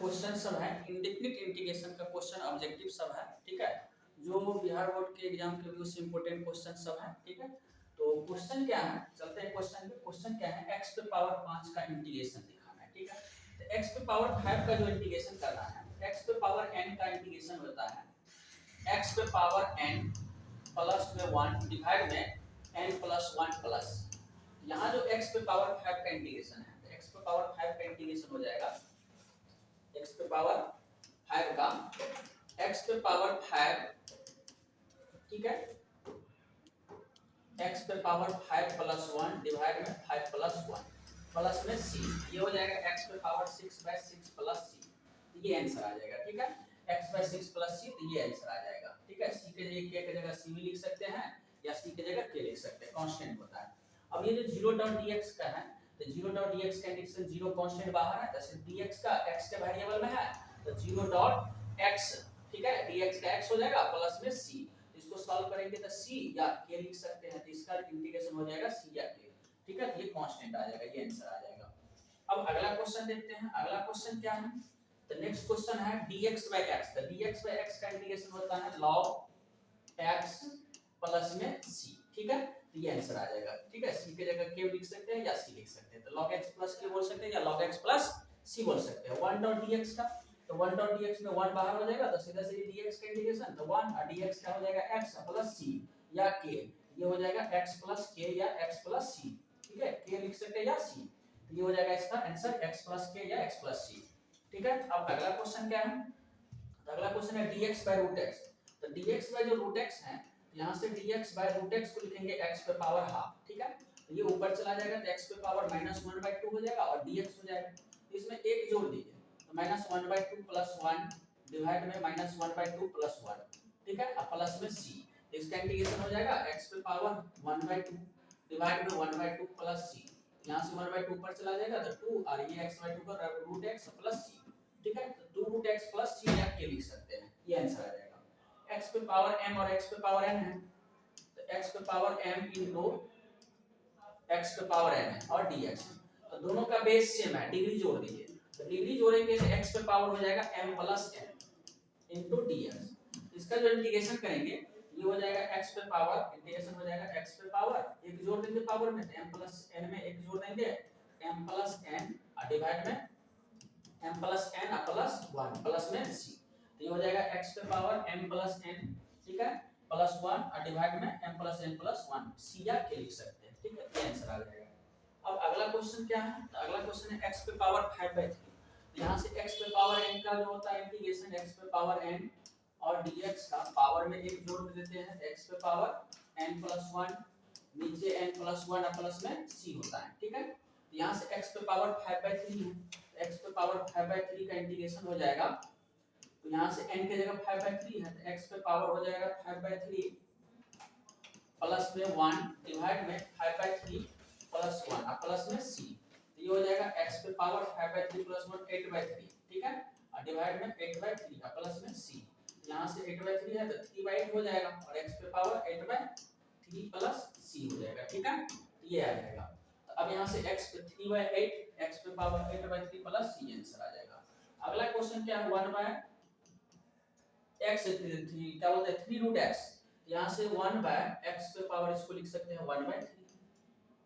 Question सब है indefinite integration का क्वेश्चन ऑब्जेक्टिव सब है, ठीक है, जो बिहार बोर्ड के एग्जाम के लिए इंपॉर्टेंट क्वेश्चन सब है, ठीक है। तो क्वेश्चन क्या है, चलते हैं क्वेश्चन पे। क्वेश्चन क्या है, x पे पावर 5 का इंटीग्रेशन दिखाना है, ठीक है। तो x पे पावर 5 का जो इंटीग्रेशन करना है, x पे पावर n का इंटीग्रेशन होता है x पे पावर n प्लस में 1 डिवाइड में n प्लस 1 प्लस, यहाँ जो x पे पावर 5 का इंटीग्रेशन है, तो x पे पावर 5 का इंटीग्रेशन हो जाएगा x पे पावर 5 का x पे पावर 5, ठीक है, x पे पावर 5 प्लस 1 डिवाइड में 5 प्लस 1 प्लस में c, ये हो जाएगा x पे पावर 6/6 प्लस c, ये आंसर आ जाएगा, ठीक है। x/6 प्लस c, तो ये आंसर आ जाएगा, ठीक है। c के जगह k की जगह c भी लिख सकते हैं या c की जगह k लिख सकते हैं, कांस्टेंट होता है। अब ये जो 0.dx का है, तो 0.dx का इंटीग्रेशन 0 कांस्टेंट बाहर है, जैसे dx का x के वेरिएबल में है तो 0.x, ठीक है, dx का x हो जाएगा प्लस में c, इसको सॉल्व करेंगे तो c या k लिख सकते हैं, तो इसका इंटीग्रेशन हो जाएगा c या k, ठीक है। ये कांस्टेंट आ जाएगा, ये आंसर आ जाएगा। अब अगला क्वेश्चन देखते हैं। अगला क्वेश्चन क्या है, तो नेक्स्ट क्वेश्चन है dx/x, तो dx/x का इंटीग्रेशन होता है log x प्लस में c, ठीक है, तो ये आंसर आ जाएगा, ठीक है। c की जगह k लिख सकते हैं या c लिख सकते हैं, तो log x प्लस k बोल सकते हैं या log x प्लस c बोल सकते हैं। 1.dx का, तो 1.dx में 1 बाहर हो जाएगा, तो सीधा सीधे dx का इंटीग्रेशन, तो 1 और dx का हो जाएगा x प्लस c या k, ये हो जाएगा x प्लस k या x प्लस c, ठीक है, k लिख सकते हैं या c, तो ये हो जाएगा इसका आंसर x प्लस k या x प्लस c, ठीक है। अब अगला क्वेश्चन क्या है, तो अगला क्वेश्चन है dx/√x, तो dx बाय जो √x है, यहाँ से dx/√x को लिखेंगे x पे पावर हाफ, ठीक है, तो ये ऊपर चला जाएगा तो x पे पावर -1/2 हो जाएगा और dx हो जाएगा, तो इसमें एक जोड़ दीजिए, तो -1/2 प्लस 1 डिवाइड में -1/2 प्लस 1, ठीक है, और प्लस में c, तो इसका इंटीग्रेशन हो जाएगा x पे पावर 1/2 डिवाइड में 1/2 प्लस c, यहाँ से 1/2 ऊपर चला जाएगा तो 2 और ये x/2 का √x प्लस c, ठीक है, तो 2√x प्लस c या k लिख सकते हैं, ये आंसर आ जाएगा। x पे पावर m और x पे पावर n है, तो x पे पावर m इनटू x पे पावर n है और dx, तो दोनों का बेस सेम है, डिग्री जोड़ दीजिए, तो डिग्री जोड़ेंगे तो x पे पावर हो जाएगा m plus n into dx, इसका जो इंटीग्रेशन करेंगे ये हो जाएगा x पे पावर, इंटीग्रेशन हो जाएगा x पे पावर, एक जोड़ देंगे पावर में, m प्लस n में एक जोड़ देंगे m प्लस n और डिवाइड में m प्लस n और प्लस 1 प्लस में c, तो ये हो जाएगा x पे पावर m प्लस n, ठीक है, प्लस 1 और डिवाइड में m plus n plus 1, c या k लिख सकते हैं, ठीक है, ये आंसर आ जाएगा। अब अगला क्वेश्चन क्या है, तो अगला क्वेश्चन है x पे पावर 5/3, यहाँ से x पे पावर n का जो होता है इंटीग्रेशन x पे पावर n और dx का पावर में एक जोड़ देते हैं, x पे पावर n प्लस 1, नीचे n प्लस 1 और प्लस में c होता है, ठीक है, तो यहाँ से x पे पावर 5/3 है, x पे पावर 5/3 का इंटीग्रेशन हो जाएगा, तो यहाँ से n की जगह 5/3 है, तो x पे पावर हो जाएगा 5/3 प्लस में 1 डिवाइड में 5/3 प्लस 1 और प्लस में c, तो ये हो जाएगा x पे पावर 5/3 प्लस 1 8/3, ठीक है, और डिवाइड में 8/3 और प्लस में c, यहाँ से 8/3 है तो 3/8 हो जाएगा और x पे पावर 8/3 प्लस c हो जाएगा, ठीक है, तो ये आ जाएगा। तो अब यहाँ से x पे 3/8, x पे पावर 8/3 प्लस c आंसर आ जाएगा। अगला क्वेश्चन क्या है, 1/x, क्या बोलते हैं 3√x, यहाँ से 1/x पे पावर इसको लिख सकते हैं 1/3,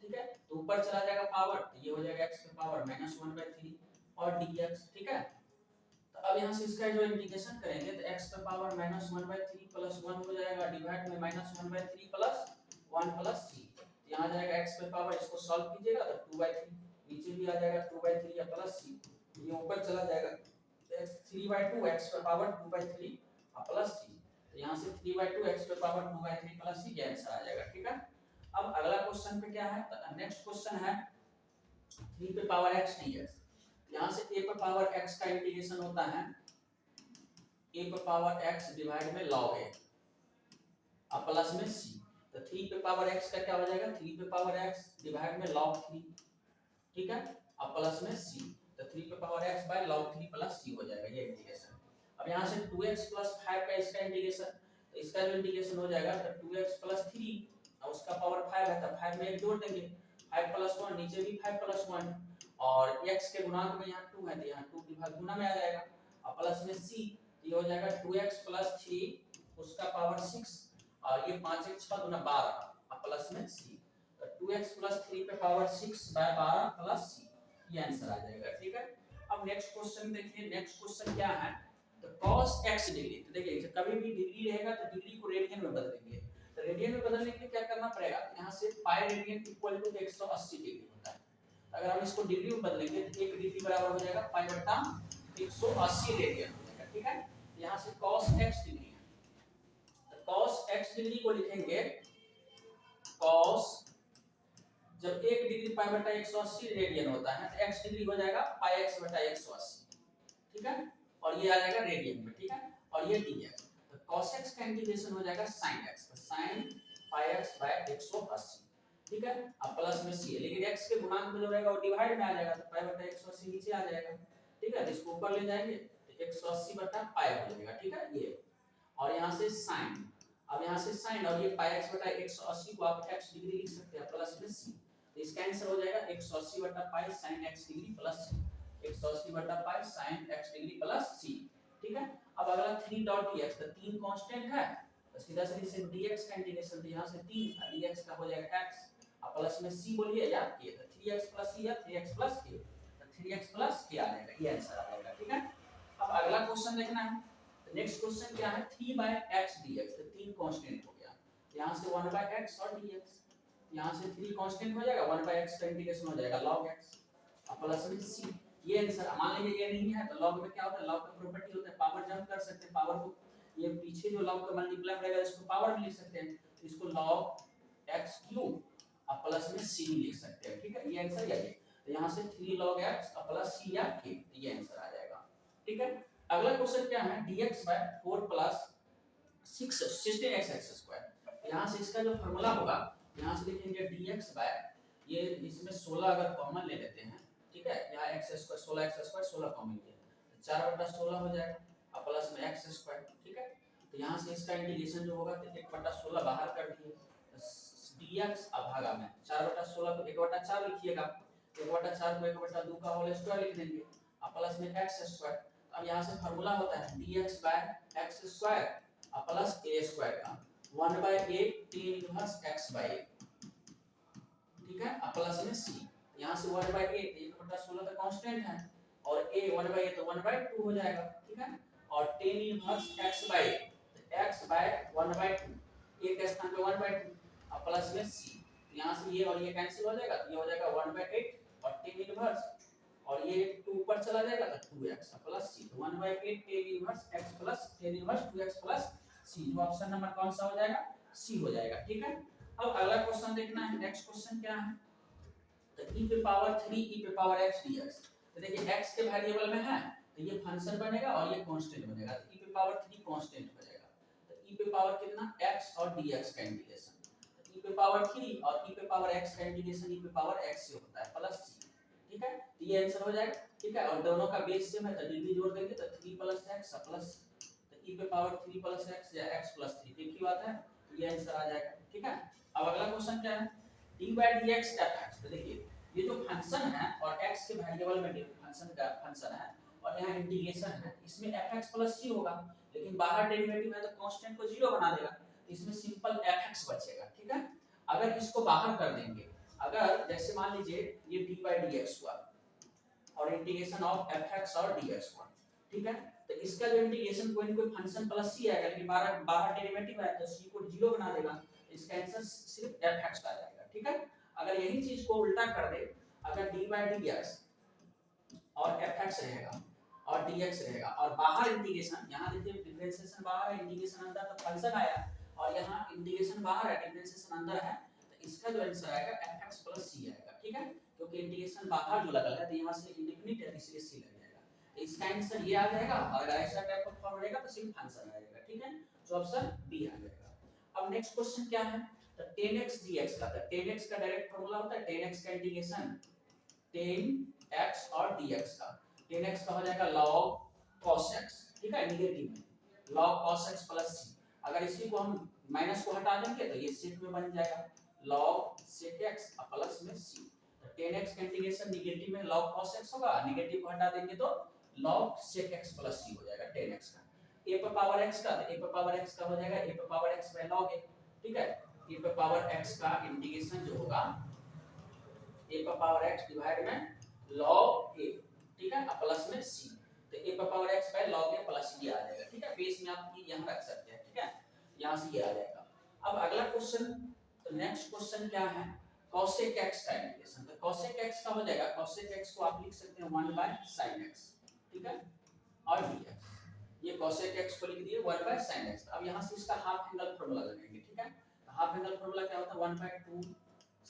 ठीक है, तो ऊपर चला जाएगा पावर, तो ये हो जाएगा x पे पावर -1/3 और dx, ठीक है। तो अब यहाँ से इसका जो इंटीग्रेशन करेंगे तो x पे पावर -1/3 प्लस 1 हो जाएगा डिवाइड में -1/3 प्लस 1 प्लस c, तो यहाँ जाएगा x पे पावर, इसको सॉल्व कीजिएगा तो 2/3, नीचे भी आ जाएगा 2/3 या प्लस c, ये ऊपर चला जाएगा 3/2 x पे पावर 2/3 और प्लस c, तो यहाँ से 3/2 x पे पावर 2/3 प्लस c, ये आंसर आ जाएगा, ठीक है। अब अगला क्वेश्चन पे क्या है, तो नेक्स्ट क्वेश्चन है 3 पे पावर x dx, यहाँ से a पे पावर x का इंटीग्रेशन होता है a पे पावर x डिवाइड में log a और प्लस में c, तो 3 पे पावर x का क्या हो जाएगा, 3 पे पावर x डिवाइड में log 3, ठीक है, और प्लस में c, तो 3 पे power x by log 3 plus c हो जाएगा, ये इंटीग्रेशन। अब यहाँ से 2x प्लस 5 का इसका इंटीग्रेशन, तो इसका जो इंटीग्रेशन हो जाएगा तो 2x प्लस 3 और उसका पावर 5 है, तो 5 में एक जोड़ देंगे, 5 प्लस 1, नीचे भी 5 प्लस 1 और x के गुणांक में यहाँ 2 है तो यहाँ 2 की भाग गुना में आ जाएगा और प्लस में c ये हो जाएगा 2x + 3 उसका पावर 6 और ये 5 1 6 दूना 12 और प्लस में c तो 2x + 3 पे पावर 6/12 प्लस c ये आंसर आ जाएगा। ठीक है, अब नेक्स्ट क्वेश्चन देखिए। नेक्स्ट क्वेश्चन क्या है, तो cos x डिग्री। तो देखिए कभी भी डिग्री रहेगा तो डिग्री को रेडियन में बदलेंगे। तो रेडियन में बदलने के लिए क्या करना पड़ेगा, यहाँ से pi radian equal to 180 degree होता है। अगर हम इसको डिग्री में बदलेंगे तो 1 डिग्री बराबर हो जाएगा पाई बटा 180 रेडियन हो जाएगा। ठीक है, यहाँ से cos x डिग्री है तो cos x डिग्री को लिखेंगे cos, जब 1 डिग्री पाई बटा 180 रेडियन होता है तो x डिग्री हो जाएगा पाई x बटा 180। ठीक है, और ये आ जाएगा रेडियन में। ठीक है, और ये dx तो cos x का इंटीग्रेशन हो जाएगा sin x, तो sin पाई x बाय 180। ठीक है, अब प्लस में c, लेकिन x के गुणांक में जो रहेगा वो डिवाइड में आ जाएगा तो पाई बटा 180 नीचे आ जाएगा। ठीक है, तो इसको ऊपर ले जाएंगे तो 180 बटा पाई हो जाएगा। ठीक है, ये और यहाँ से sin, अब यहाँ से sin और ये पाई x बटा 180 को आप x डिग्री लिख सकते हैं प्लस में c, तो इसका आंसर हो जाएगा 180 बटा पाई sin x degree plus c, 180 बटा पाई sin x degree plus c। ठीक है, अब अगला 3 डॉट dx, तो 3 कांस्टेंट है तो सीधा सीधे से dx का इंटीग्रेशन, तो यहाँ से 3 था dx का हो जाएगा x और प्लस में c बोलिए या k, तो 3x + c या 3x + k, तो 3x + k आ जाएगा, ये आंसर आ जाएगा। ठीक है, अब अगला क्वेश्चन देखना है। तो नेक्स्ट क्वेश्चन क्या है, 3/x dx, तो 3 कांस्टेंट हो गया, यहाँ से 1/x और dx, यहाँ से 3 कांस्टेंट हो जाएगा, 1/x का इंटीग्रेशन हो जाएगा log x और प्लस में c, ये आंसर। मान लीजिए ये नहीं है तो log में क्या होता है, log का प्रॉपर्टी होता है पावर जंप कर सकते हैं, पावर को ये पीछे जो log का मल्टीप्लाई रहेगा इसको पावर में लिख सकते हैं, इसको log x³ और प्लस में c लिख सकते हैं। ठीक है, ये आंसर है। तो यहाँ से 3 log x और प्लस c या k, ये आंसर आ जाएगा। ठीक है, अगला क्वेश्चन क्या है, dx/4 + 16x²। यहाँ से इसका जो फार्मूला होगा, यहाँ से लिखेंगे dx बाय, ये इसमें 16 अगर कॉमन ले लेते हैं, ठीक है, यहाँ x² 16x² 16 कॉमन लिया 4/16 हो जाएगा और प्लस में x²। ठीक है, तो यहाँ से इसका इंटीग्रेशन जो होगा तो 1/16 बाहर कर दिए, dx अब भागा में 4/16 को 1/4 लिखिएगा, 1/4 को 1/2 का होल स्क्वायर लिख देंगे और प्लस में x²। अब यहाँ से फार्मूला होता है dx/x² और प्लस a² का 1/8 tan इनवर्स x/a। ठीक है, और प्लस में c, यहाँ से 1/8 1/16 का कांस्टेंट है और a 1/8 तो 1/2 हो जाएगा। ठीक है, और tan इनवर्स x/a तो x/1/2, a के स्थान पे 1/2 और प्लस में c, यहाँ से ये और ये कैंसिल हो जाएगा तो ये हो जाएगा 1/8 और tan इनवर्स और ये 2 ऊपर चला जाएगा तो 2x प्लस c, तो 1/8 tan inverse x plus tan inverse 2x plus c, जो ऑप्शन नंबर कौन सा हो जाएगा, c हो जाएगा। ठीक है, अब अगला क्वेश्चन देखना है। नेक्स्ट क्वेश्चन क्या है, तो e⁻3 e⁻x dx, तो देखिए x के वेरिएबल में है तो ये फंक्शन बनेगा और ये कांस्टेंट बनेगा, तो e⁻3 कांस्टेंट हो जाएगा, तो e कितना x और dx का इंटीग्रेशन, तो e⁻3 और e⁻x का इंटीग्रेशन e⁻x से होता है प्लस c। ठीक है, तो ये आंसर हो जाएगा। ठीक है, और दोनों का बेस सेम है तो डिग्री जोड़ देंगे तो 3 + x प्लस, तो e⁻3 + x या x + 3 एक ही बात है, तो ये आंसर आ जाएगा। ठीक है, अब अगला क्वेश्चन क्या है, d/dx fx, तो देखिए ये जो फंक्शन है और x के वेरिएबल में फंक्शन का फंक्शन है और यहाँ इंटीग्रेशन है, इसमें fx + c होगा, लेकिन बाहर डेरिवेटिव है तो कांस्टेंट को 0 बना देगा, तो इसमें सिंपल fx बचेगा। ठीक है, अगर इसको बाहर कर देंगे, अगर जैसे मान लीजिए ये d/dx हुआ और इंटीग्रेशन ऑफ fx और dx हुआ, ठीक है, तो इसका जो इंटीग्रेशन कोई न कोई फंक्शन प्लस c आएगा, लेकिन बाहर डेरिवेटिव है तो c को 0 बना देगा, इसका आंसर सिर्फ fx आ जाएगा। ठीक है, अगर यही चीज को उल्टा कर दे, अगर d/dx और fx रहेगा और dx रहेगा और बाहर इंटीग्रेशन, यहाँ देखिए डिफरेंशिएशन बाहर है, इंटीग्रेशन अंदर, तो फंक्शन आया और यहाँ इंटीग्रेशन बाहर है, डिफरेंशिएशन अंदर है, तो इसका जो आंसर आएगा fx + c आएगा। ठीक है, क्योंकि इंटीग्रेशन बाहर जो लगा है तो यहाँ से इंडिफिनिट है इसलिए c लग जाएगा, तो इसका आंसर ये आ जाएगा। और अगर ऐसा टाइप का फॉर्म रहेगा तो सिर्फ फंक्शन आ जाएगा। ठीक है, तो ऑप्शन बी आ जाएगा। अब नेक्स्ट क्वेश्चन क्या है, तो tan x dx का, तो tan x का डायरेक्ट फार्मूला होता है tan x का इंटीग्रेशन tan x और dx का, tan x का हो जाएगा log cos x। ठीक है, नेगेटिव में log cos x + c, अगर इसी को हम माइनस को हटा देंगे तो ये सेक में बन जाएगा log sec x प्लस में c, तो 10x का इंटीग्रेशन निगेटिव में log cos x होगा, निगेटिव को हटा देंगे तो log sec x plus c हो जाएगा 10x का। a पर पावर x का, तो a पर पावर x का हो जाएगा a पर power x by log a, ठीक है। a पर पावर x का इंटीग्रेशन जो होगा a पर पावर x डिवाइड में log a, ठीक है, प्लस में c, तो a पर power x by log a plus ये आ जाएगा, ठीक है। बेस में आप ये यहां रख सकते हैं, ठीक है, यहां से ये आ जाएगा। अब अगला क्वेश्चन, तो नेक्स्ट क्वेश्चन क्या है, cosec x का इंटीग्रेशन। तो cosec x का हो जाएगा, cosec x को आप लिख सकते हैं 1 by sin x, ठीक है, और dx। ये cosec x को लिख दिए 1 by sin x। अब यहां से इसका हाफ एंगल फार्मूला लगाएंगे, ठीक है। तो हाफ एंगल फार्मूला क्या होता है, 1 by 2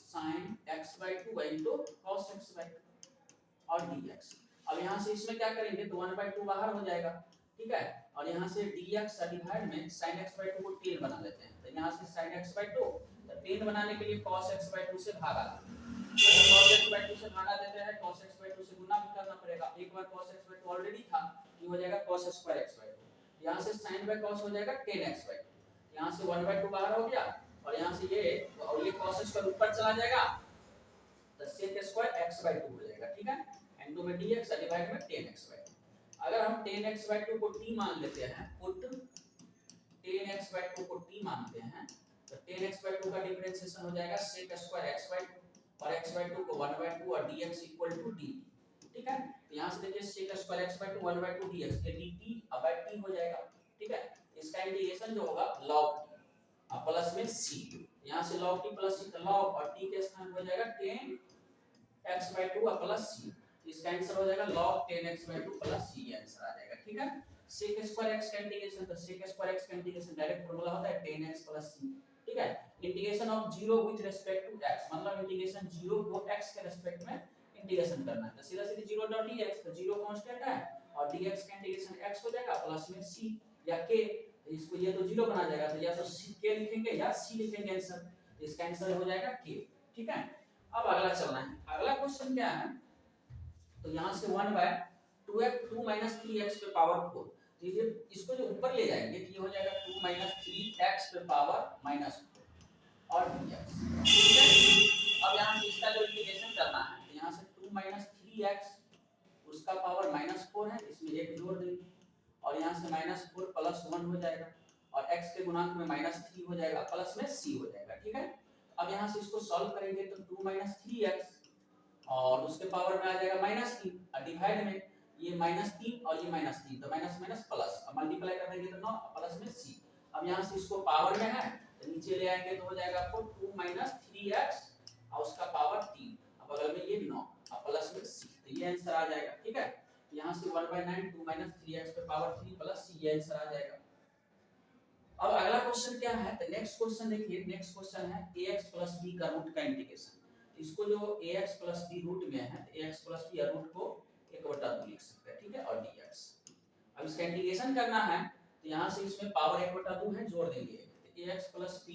sin x by 2 into cos x by 2 और dx। अब यहां से इसमें क्या करेंगे, तो 1 by 2 बाहर हो जाएगा, ठीक है, और यहां से dx डिवाइड में sin x by 2 को 10 बना लेते हैं। तो यहां से sin x by 2, तो 10 बनाने के लिए cos x by 2 से भागा, cos x by 2 से भागा देते हैं, cos x by 2 से गुना भी करना पड़ेगा। एक बार cos x by 2 ऑलरेडी था, ये हो जाएगा cos square x by 2। यहां से sin by cos हो जाएगा 10x by 2, यहां से 1 by 2 बाहर हो गया, और यहां से ये और ये cos square ऊपर चला जाएगा, तो sec square x by 2 हो जाएगा, ठीक है। n2 में dx डिवाइड में 10x by 2। अगर हम 10x by 2 को t मान लेते हैं, पुट 10x by 2 को t मानते हैं, तो 10x by 2 का डिफरेंशिएशन हो जाएगा sec square x by 2, और x by 2 को 1 by 2 और dx इक्वल टू dt, ठीक है। तो यहां से देखिए sec square x by 2 1 by 2 dx, ये dt अब by t हो जाएगा, ठीक है। इसका इंटीग्रेशन जो होगा log t और प्लस में c, यहां से log t plus c, log और t के स्थान पे हो जाएगा 10x by 2 और प्लस c, इसका आंसर हो जाएगा log 10x by 2 plus c, ये आंसर आ जाएगा, ठीक है। sec स्क्वायर x का इंटीग्रेशन, तो sec स्क्वायर x का इंटीग्रेशन डायरेक्ट फार्मूला होता है 10x प्लस c, ठीक है। Integration of 0 with respect to x, मतलब इंटीग्रेशन 0 को x के रिस्पेक्ट में इंटीग्रेशन करना है, तो सीधा सीधे 0 डॉट dx, तो 0 कांस्टेंट है और dx का इंटीग्रेशन x हो जाएगा प्लस में c या k, तो इसको ये तो 0 बना जाएगा, तो या तो k लिखेंगे या c लिखेंगे आंसर, तो इसका आंसर हो जाएगा k, ठीक है। अब अगला चलना है, अगला क्वेश्चन क्या है, तो यहां से 1 by 2 minus 3x पे पावर 4, ये इसको जो ऊपर ले जाएंगे तो ये हो जाएगा 2 minus 3x पे पावर minus 4 और dx, ठीक है। अब यहां से इसका जो इंटीग्रेशन करना है, तो यहां से 2 minus 3x उसका पावर -4 है, इसमें एक जोड़ देंगे, और यहां से -4 प्लस 1 हो जाएगा, और x के गुणांक में -3 हो जाएगा, प्लस में c हो जाएगा, ठीक है। अब यहां से इसको सॉल्व करेंगे तो 2 minus 3x और उसके पावर में आ जाएगा -3, और डिवाइड में ये -3 और ये -3, तो माइनस माइनस प्लस, अब मल्टीप्लाई कर देंगे तो 9 प्लस में c। अब यहां से इसको पावर में है तो नीचे ले आएंगे तो हो जाएगा आपको 2 3x और उसका पावर 3, अब बगल में ये 9 और प्लस में c, तो ये आंसर आ जाएगा, ठीक है। यहां से 1/9 2 3x पे पावर 3 प्लस c, ये आंसर आ जाएगा। अब अगला क्वेश्चन क्या है, तो नेक्स्ट क्वेश्चन देखिए, नेक्स्ट क्वेश्चन है ax + b का रूट का इंटीग्रेशन। इसको जो ax + b रूट में है, तो ax + b या रूट को 1/2 लिख सकते हैं, ठीक है, और dx। अब इसका इंटीग्रेशन करना है, तो यहां से इसमें पावर 1/2 है, जोड़ देंगे, तो ax + b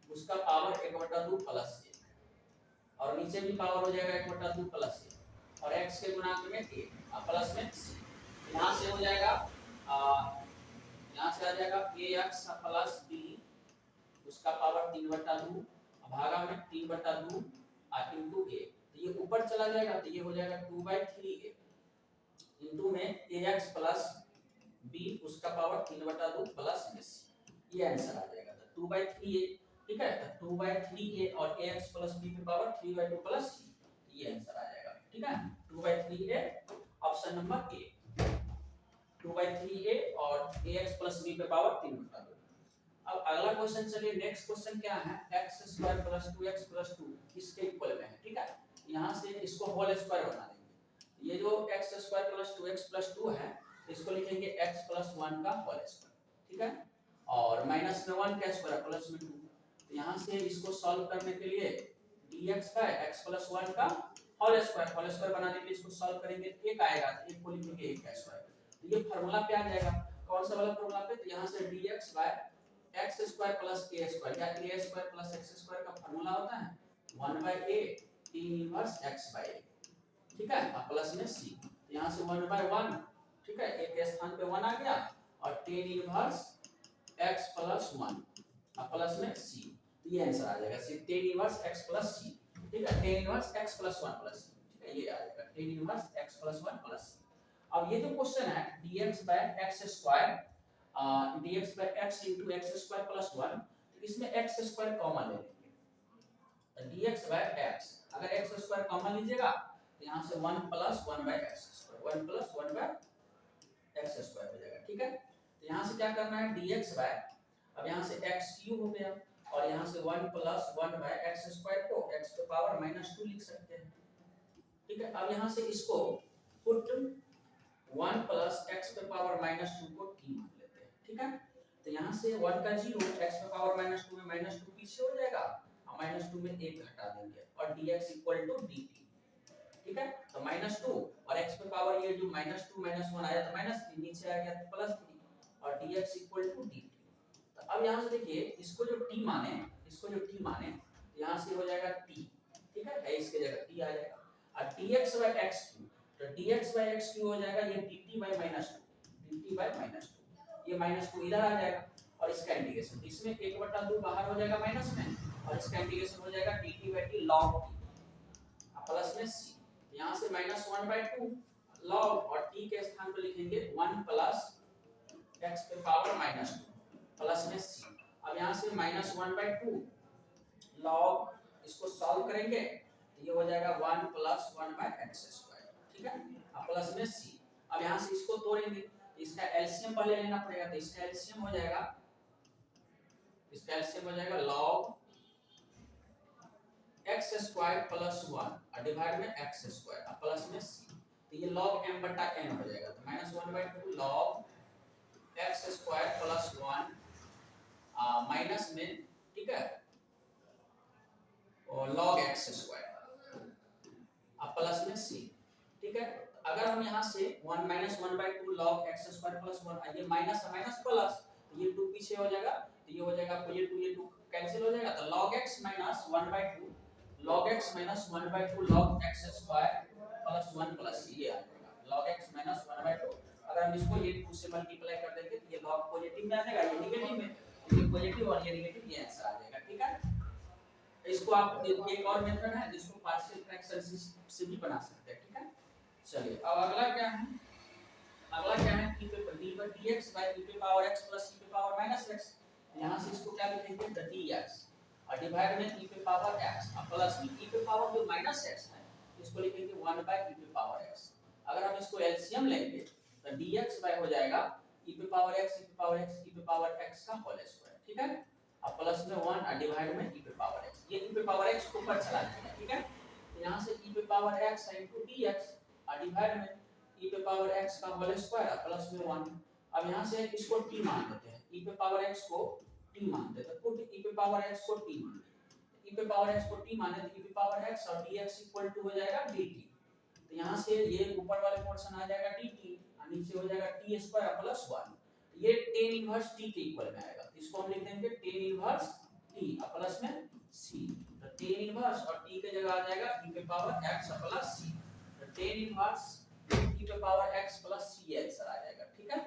उसका पावर 1/2 प्लस 1, और नीचे भी पावर हो जाएगा 1/2 प्लस 1, और x के गुणांक में 1 और प्लस में c। यहां से हो जाएगा यहां से आ जाएगा ax + b उसका पावर 3/2 भागा में 3/2 इनटू a, तो ये ऊपर चला जाएगा, तो ये हो जाएगा 2/3a इनटू में ax + b उसका पावर 3/2 प्लस में c, ये आंसर आ जाएगा। तो 2/3a, ठीक है, तो 2/3a और ax + b की पावर 3/2 प्लस c, ये आंसर आ जाएगा, ठीक है। 2/3a option number A, 2/3a और ax + b पे पावर 3/2। अब अगला क्वेश्चन चलिए, नेक्स्ट क्वेश्चन क्या है, x² + 2x + 2 किसके इक्वल में है, ठीक है। यहां से इसको होल स्क्वायर बना देंगे, ये जो x² + 2x + 2 है, इसको लिखेंगे x + 1 का होल स्क्वायर, ठीक है, और माइनस में 1 का स्क्वायर प्लस में 2, तो यहां से इसको सॉल्व करने के लिए dx का x + 1 का होल स्क्वायर बनाने के लिए इसको सॉल्व करेंगे, तो एक आएगा, तो एक को लिखेंगे 1 का स्क्वायर, तो ये फार्मूला पे आ जाएगा, कौन सा वाला फार्मूला पे, तो यहां से dx x² + a² या a² + x² का फार्मूला होता है 1/a tan इनवर्स x/a, ठीक है, और प्लस में c, यहां से 1/1, ठीक है, a के स्थान पे 1 आ गया, और tan इनवर्स x + 1 और प्लस में c, तो ये आंसर आ जाएगा, tan इनवर्स x + c। ठीक है, tan inverse x plus 1 plus c, ठीक है, ये आ जाएगा tan inverse x plus 1 plus c। अब ये जो क्वेश्चन है dx by x square dx by x into x square plus 1, तो इसमें x स्क्वायर कॉमन ले लेंगे, तो dx बाय x, अगर x स्क्वायर कॉमन लीजिएगा तो यहाँ से 1 plus 1 by x square, 1 plus 1 by x square हो जाएगा, ठीक है। तो यहाँ से क्या करना है dx बाय, अब यहाँ से x क्यूब हो गया और यहाँ से 1 प्लस 1 बाय x स्क्वायर को x पे पावर माइनस 2 लिख सकते हैं, ठीक है। अब यहाँ से इसको पुट 1 प्लस x पे पावर माइनस 2 को t मान लेते हैं, ठीक है। तो यहाँ से 1 का 0, x पे पावर माइनस 2 में माइनस 2 पीछे हो जाएगा और माइनस 2 में 1 घटा देंगे और dx इक्वल टू dt, ठीक है। तो माइनस 2 और x पे पावर ये जो माइनस 2 माइनस 1 आया तो माइनस 3, नीचे आ गया तो प्लस 3 और dx इक्वल टू dt। तो अब यहाँ से देखिए इसको जो t माने, इसको जो t माने, यहाँ से हो जाएगा t, ठीक है, इसके जगह t आ जाएगा और dx बाय x क्यूब, तो dx बाय x क्यूब हो जाएगा ये dt bye minus 2, dt bye minus 2, ये माइनस 2 इधर आ जाएगा और इसका इंटीग्रेशन, इसमें 1/2 बाहर हो जाएगा माइनस में और इसका इंटीग्रेशन हो जाएगा dt by t log t plus में c, यहाँ से माइनस 1/2 log और t के स्थान पर लिखेंगे 1 प्लस x पे पावर माइनस 2 प्लस में c। अब यहाँ से माइनस 1/2 log, इसको सॉल्व करेंगे तो ये हो जाएगा 1 प्लस 1 बाय x स्क्वायर, ठीक है, अब प्लस में c। अब यहाँ से इसको तोड़ेंगे तो इसका एलसीएम पहले लेना पड़ेगा, तो इसका एलसीएम हो जाएगा, इसका एलसीएम हो जाएगा log x स्क्वायर प्लस 1 और डिवाइड में x स्क्वायर और प्लस में c, तो ये log m बटा n हो जाएगा, तो minus 1/2 log x square plus 1 minus में, ठीक है, और log x स्क्वायर अब प्लस में c, ठीक है। तो अगर हम यहाँ से 1 minus 1/2 log x square plus 1, ये माइनस है माइनस प्लस, तो ये 2 पीछे हो जाएगा, तो ये हो जाएगा आपको ये 2 कैंसिल हो जाएगा, तो log x minus 1/2 log x minus 1/2 log x square plus 1 plus c, ये आ जाएगा log x माइनस 1/2। अगर हम इसको ये 2 से मल्टीप्लाई कर देंगे तो ये log पॉजिटिव में आ जाएगा, ये नेगेटिव में, ये पॉजिटिव और ये नेगेटिव, ये आंसर आ जाएगा, ठीक है। इसको आप एक और मेथड है जिसको पार्शियल फ्रैक्शन से भी बना सकते हैं, ठीक है। चलिए अब अगला क्या है, अगला क्या है e पे dx बाय e पे पावर x प्लस e पे पावर माइनस x, यहाँ से इसको क्या लिखेंगे द dx और डिवाइड में e पे पावर x और प्लस e पे पावर जो माइनस x है इसको लिखेंगे 1 बाय e पे पावर x। अगर हम इसको एलसीएम लेंगे तो dx बाय हो जाएगा e पे पावर x e पे पावर x e पे पावर x का होल स्क्वायर, ठीक है, और प्लस में 1 और डिवाइड में e पे पावर x, ये e पे पावर x को ऊपर चला जाएगा, ठीक है। तो यहाँ से e पे पावर x into dx और डिवाइड में e पे पावर x का होल स्क्वायर प्लस में 1। अब यहाँ से इसको t मान देते हैं, e पे पावर x को t मान देते हैं, पुट e पे पावर x को t मान देते हैं, e पे पावर x को t माने तो e पे पावर x और dx इक्वल टू हो जाएगा dt। तो यहाँ से ये ऊपर वाले पोर्शन आ जाएगा dt और नीचे हो जाएगा t स्क्वायर प्लस 1, ये tan इनवर्स t के इक्वल में आएगा, इसको हम लिख देंगे tan इनवर्स t और प्लस में c, तो tan इनवर्स और t के जगह आ जाएगा e पे पावर x प्लस c, तो tan इनवर्स e पे power x plus c answer आ जाएगा, ठीक है।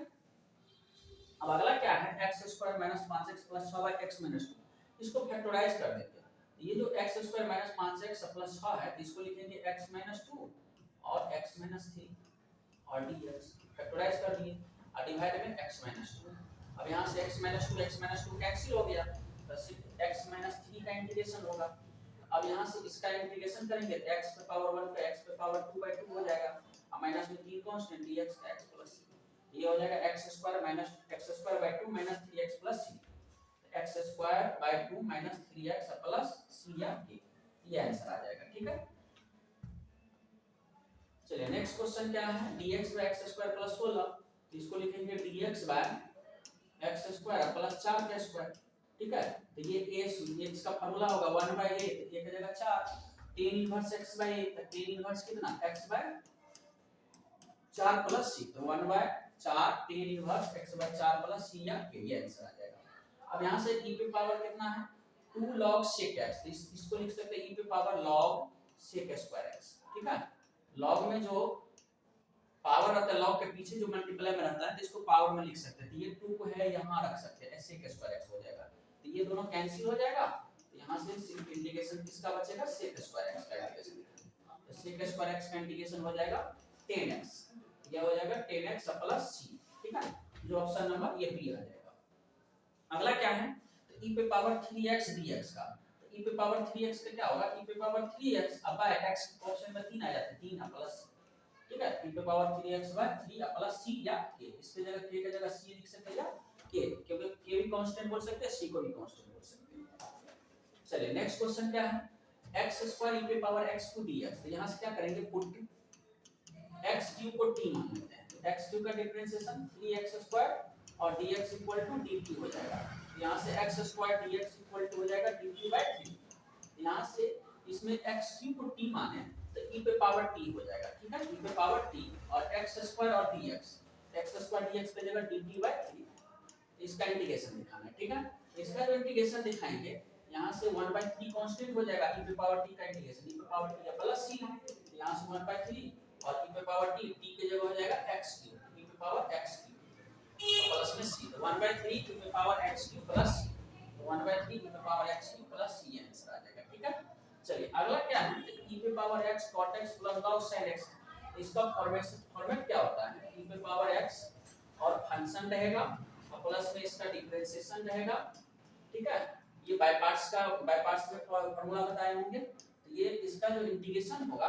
अब अगला क्या है x square minus 5x plus 6 by x minus 2, इसको फैक्टराइज कर देते हैं, ये जो x square minus 5x plus 6 है तो इसको लिखेंगे x माइनस 2 और x माइनस 3 और dx फैक्टराइज कर दिए और डिवाइड में x माइनस 2। अब यहाँ से x माइनस 2 कैंसिल हो गया तो सिर्फ x माइनस 3 का इंटीग्रेशन होगा। अब यहाँ से इसका इंटीग्रेशन करेंगे तो x पे पावर 1 का x पे पावर 2/2 हो जाएगा और माइनस में 3 कांस्टेंट dx का x प्लस c, ये हो जाएगा x square minus x square by 2 minus 3x plus c, x square by 2 minus 3x plus c या k, ये आंसर आ जाएगा, ठीक है। चलिए नेक्स्ट क्वेश्चन क्या है dx by x square plus 16, तो इसको लिखेंगे dx by x square plus 4 का स्क्वायर, ठीक है। तो ये a इसका फार्मूला होगा 1 बाय a, तो ये की जगह 4 tan inverse x by a, तो tan इनवर्स कितना x बाय 4 प्लस c, तो 1 by 4 tan inverse x by 4 plus c या k, ये आंसर आ जाएगा। अब यहाँ से e पे पावर कितना है 2 log sec x, इसको लिख सकते हैं e पे power log sec square x, ठीक है। log में जो पावर रहता है, log के पीछे जो मल्टीप्लाई में रहता है तो इसको पावर में लिख सकते हैं, तो ये 2 को है यहाँ रख सकते हैं sec स्क्वायर x हो जाएगा, तो ये दोनों कैंसिल हो जाएगा, तो यहाँ से सिर्फ इंटीग्रेशन किसका बचेगा, sec स्क्वायर x का इंटीग्रेशन। तो sec स्क्वायर x का इंटीग्रेशन हो जाएगा 10x, यह हो जाएगा 10x प्लस c, ठीक है, जो ऑप्शन नंबर ये बी आ जाएगा। अगला क्या है, तो e पे पावर 3x dx का, तो e पे पावर 3x का क्या होगा, e पे पावर 3x अब बाय x ऑप्शन में 3 आ जाता है, 3 प्लस, ठीक है, e पे power 3x by 3 plus c या k, इसके जगह k की जगह c लिख सकते हैं या k, क्योंकि k भी कांस्टेंट बोल सकते हैं, c को भी कांस्टेंट बोल सकते हैं। चलिए नेक्स्ट क्वेश्चन क्या है, x स्क्वायर e पे पावर x क्यूब dx, तो यहां से क्या करेंगे, पुट x क्यूब को t मान लेते हैं, तो x क्यूब का डिफरेंशिएशन 3x स्क्वायर और dx इक्वल टू dt हो जाएगा, यहां से x square dx equal to हो जाएगा dt बाय 3, यहां से इसमें x क्यूब को t माने तो e पे पावर t हो जाएगा, ठीक है, e पे पावर t और x स्क्वायर और dx, x स्क्वायर dx पे जगह dt बाय 3, इसका इंटीग्रेशन दिखाना है, ठीक है, इसका जो इंटीग्रेशन दिखाएंगे यहाँ से 1/3 कांस्टेंट हो जाएगा, e पे पावर t का इंटीग्रेशन, e पे पावर t या प्लस c, यहाँ से 1/3 और e पे पावर t, t की जगह हो जाएगा x क्यूब, e पे पावर x क्यूब प्लस में c, तो 1/3 e पे power x cube plus c, तो 1/3 e पे power x cube plus c answer आ जाएगा, ठीक है। चलिए अगला क्या है, e पे power x cot x plus log sin x, इसका फॉर्मेट क्या होता है, e पे पावर x और फंक्शन रहेगा और प्लस में इसका डिफरेंशिएशन रहेगा, ठीक है, ये बाय पार्ट्स में फार्मूला बताए होंगे, तो ये इसका जो इंटीग्रेशन होगा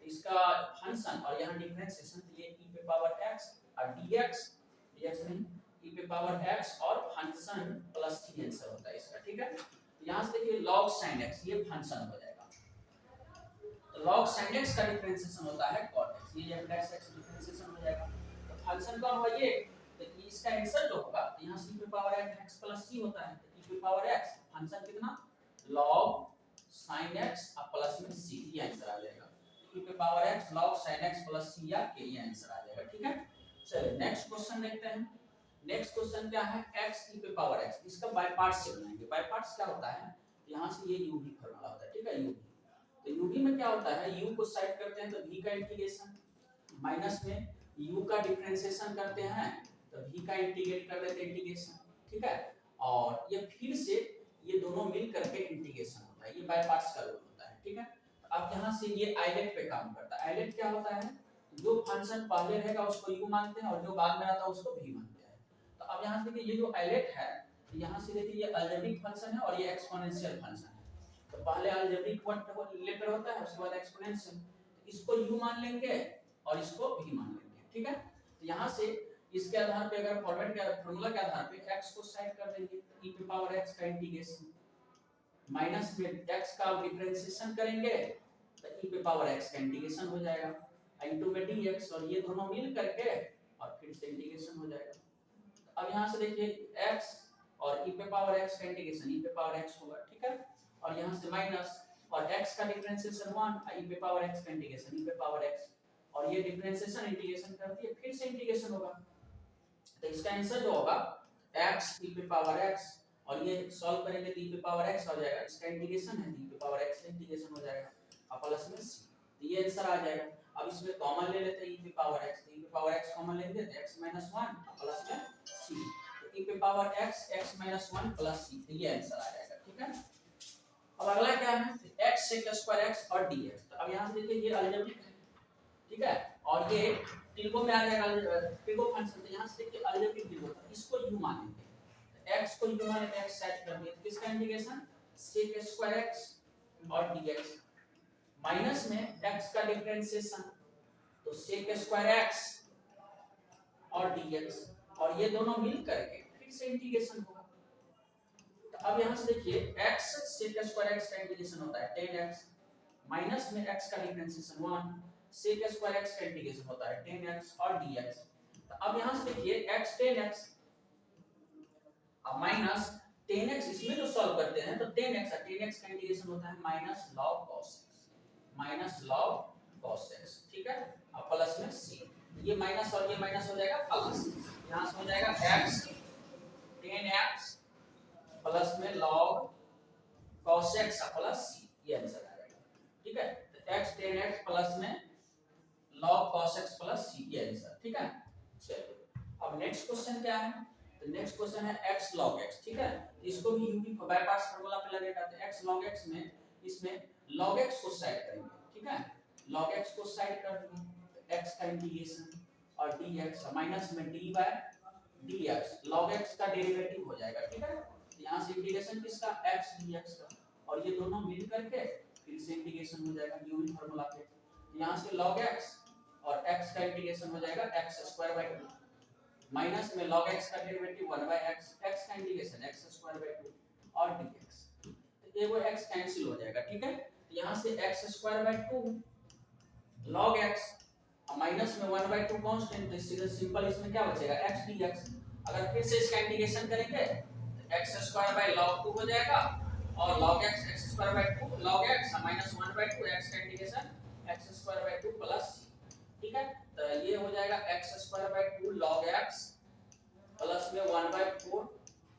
इसका फंक्शन और यहाँ डिफरेंशिएशन, तो ये e पे पावर x और dx नहीं, e पे पावर x और फंक्शन प्लस c आंसर होता है इसका, ठीक है। यहाँ से देखिए log sin x ये फंक्शन हो जाएगा, तो log sin x का डिफरेंशिएशन होता है cot x, ये f x डिफरेंशिएशन हो जाएगा, तो फंक्शन कौन होगा ये, तो इसका आंसर जो होगा यहाँ से e पे पावर x प्लस c होता है, तो e पे पावर x फंक्शन कितना log sin x प्लस में c, ये आंसर आ जाएगा, e पे power x log sin x plus c या k, ये आंसर आ जाएगा, ठीक है। चलिए नेक्स्ट क्वेश्चन देखते हैं, नेक्स्ट क्वेश्चन क्या है, x e पे पावर x, इसका बाय पार्ट्स से बनाएंगे, बाय पार्ट्स क्या होता है, यहाँ से ये u भी फार्मूला होता है, ठीक है, u, तो u भी में क्या होता है, u को साइड करते हैं तो v का इंटीग्रेशन, माइनस में u का डिफरेंशिएशन करते हैं तो v का इंटीग्रेट कर लेते हैं इंटीग्रेशन, ठीक है, और ये फिर से ये दोनों मिल करके इंटीग्रेशन होता है, ये बाय पार्ट्स का रूल होता है, ठीक है। तो अब यहाँ से ये आइलेट पे काम करता है, आइलेट क्या होता है, जो फंक्शन पहले रहेगा उसको u मानते हैं और जो बाद में आता है उसको v मानते हैं, तो अब यहाँ से देखिए ये जो आइलेट है, यहाँ से देखिए ये अलजेब्रिक फंक्शन है और ये एक्सपोनेंशियल फंक्शन है, तो पहले अलजेब्रिक लेटर होता है उसके बाद एक्सपोनेंशियल, इसको u मान लेंगे और इसको v मान लेंगे, ठीक है। तो यहाँ से इसके आधार पे अगर फॉर्मेट के फार्मूला के आधार पे x को साइड कर देंगे, e पे पावर x का इंटीग्रेशन माइनस में x का डिफरेंशिएशन करेंगे तो e पे पावर x का इंटीग्रेशन हो जाएगा, इनटू में dx और ये दोनों मिल करके और फिर से इंटीग्रेशन हो जाएगा। तो अब यहाँ से देखिए x और e पे पावर x का इंटीग्रेशन e पे पावर x होगा, ठीक है, और यहाँ से माइनस और x का डिफरेंशिएशन 1 e पे पावर x का इंटीग्रेशन e पे पावर x, और ये डिफरेंशिएशन इंटीग्रेशन करती है फिर से इंटीग्रेशन होगा, तो इसका आंसर जो होगा x e पे पावर x और ये सॉल्व करेंगे तो e पे पावर x हो जाएगा, इसका इंटीग्रेशन है e पे पावर x का इंटीग्रेशन हो जाएगा और प्लस में c, तो ये आंसर आ जाएगा। अब इसमें कॉमन ले लेते हैं e पे पावर x, तो e पे पावर x कॉमन लेंगे तो x - 1 प्लस में c, तो e पे power x x - 1 plus c, तो ये आंसर आ जाएगा, ठीक है। अब अगला क्या है, x sec स्क्वायर x और dx, तो अब यहां से देखिए ये अलजेब्रिक है, ठीक है, और ये ट्रिगो में आ जाएगा, ट्रिगो फंक्शन, तो यहां से देखिए अलजेब्रिक ट्रिगो, इसको u मानेंगे, तो x को u माने तो x सेट कर दिए, तो किसका इंटीग्रेशन sec स्क्वायर x और dx माइनस में x का डिफरेंशिएशन, तो sec स्क्वायर x और dx और ये दोनों मिल करके फिर से इंटीग्रेशन होगा, तो अब यहां से देखिए x sec स्क्वायर x का इंटीग्रेशन होता है 10x माइनस में x का डिफरेंशिएशन 1 sec स्क्वायर x का इंटीग्रेशन होता है 10x और dx, तो अब यहां से देखिए x 10x अब माइनस 10x, इसमें जो सॉल्व करते हैं तो 10x का इंटीग्रेशन होता है माइनस log cos x, ठीक है, अब प्लस में c, ये माइनस और ये माइनस हो जाएगा प्लस, यहां से हो जाएगा x 10x प्लस में log cos x plus c, ये आंसर आ जाएगा, ठीक है, तो x 10x प्लस में log cos x plus c, ये आंसर, ठीक है। चलिए अब नेक्स्ट क्वेश्चन क्या है, तो नेक्स्ट क्वेश्चन है x log x, ठीक है। इसको भी यूवी बाय पार्ट्स फार्मूला पे लगेगा। तो x log x में इसमें log x को साइड करेंगे, ठीक है। log x को साइड कर देंगे तो x का इंटीग्रेशन और dx माइनस में dy dx log x का डेरिवेटिव हो जाएगा, ठीक है। तो यहाँ से इंटीग्रेशन किसका x dx का, और ये दोनों मिल करके फिर से इंटीग्रेशन हो जाएगा यूवी फार्मूला पे। तो यहाँ से log x और x का इंटीग्रेशन हो जाएगा x² माइनस में log x का डेरिवेटिव 1/x x का इंटीग्रेशन x² और dx। तो ये वो x कैंसिल हो जाएगा, ठीक है। यहाँ से x² log x माइनस में 1/2 कांस्टेंट, तो सिंपल इसमें क्या बचेगा x dx। अगर फिर से इसका इंटीग्रेशन करेंगे तो x² log 2 हो जाएगा और log x x² log x minus 1/2 x का इंटीग्रेशन x² प्लस c, ठीक है। तो ये हो जाएगा x² log x प्लस में 1/4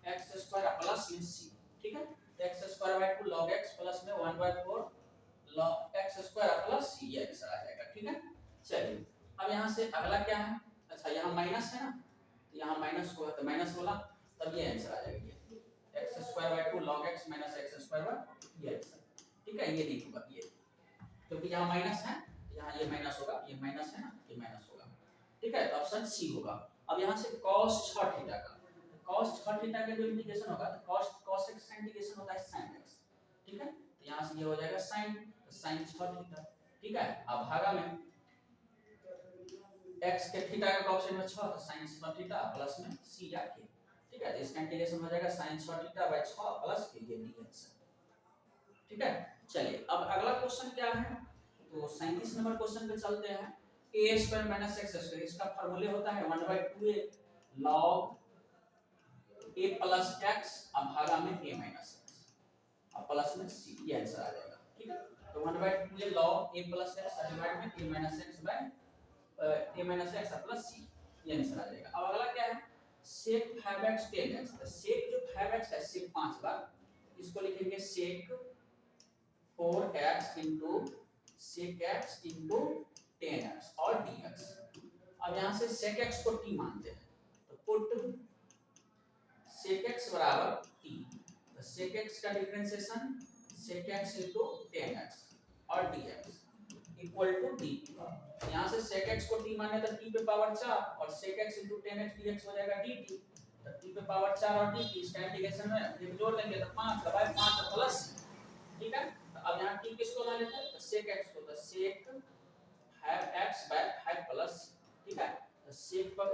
x² प्लस में c, ठीक है। तो x² log x प्लस में 1/4 log x² प्लस c ये आंसर आ जाएगा, ठीक है। चलिए अब यहाँ से अगला क्या है, अच्छा यहाँ माइनस है ना, तो यहाँ माइनस होगा तो माइनस वाला, तब ये आंसर आ जाएगा ये x² log x minus x² ये आंसर, ठीक है। ये नहीं होगा ये, क्योंकि यहाँ माइनस है, यहाँ ये माइनस होगा, ये माइनस है ना, ये माइनस होगा, ठीक है। तो ऑप्शन सी होगा। अब यहाँ से cos 6 थीटा का, cos 6 थीटा का जो इंटीग्रेशन होगा तो cos x का इंटीग्रेशन होता है sin x, ठीक है। तो यहाँ से ये हो जाएगा sin, तो sin 6 थीटा, ठीक है। अब भागा में x के थीटा का ऑप्शन में 6 तो sin 6 थीटा प्लस में c आके, ठीक है। तो इसका इंटीग्रेशन हो जाएगा sin 6 थीटा बाय 6 प्लस के ये dx, ठीक है। चलिए अब अगला क्वेश्चन क्या है, तो 37 नंबर क्वेश्चन पे चलते हैं। a² माइनस x², इसका फार्मूला होता है 1/2a log a plus x अब भागा में a माइनस x अब प्लस में c, ये आंसर आ जाएगा, ठीक है। तो 1/2a log a plus x divide में a minus x by a minus x plus c, ये आंसर आ जाएगा। अब अगला क्या है, sec 5x 10x। तो sec जो 5x है sec 5 बार, इसको लिखेंगे sec 4x into sec x into 10x और dx। अब यहाँ से sec x को t मानते हैं, तो पुट sec x बराबर t, तो sec x का differentiation sec x into 10x और dx इक्वल टू dt। यहाँ से sec x को t माने तो t पे पावर 4 और sec x into 10x dx हो जाएगा dt। तो t पे पावर 4 और dt इसका इंटीग्रेशन में ये जोड़ लेंगे तो 5 का बाय 5 प्लस, ठीक है। तो अब यहाँ t किसको ला लेते हैं, तो sec x को, तो sec 5x बाय 5 प्लस, ठीक है। तो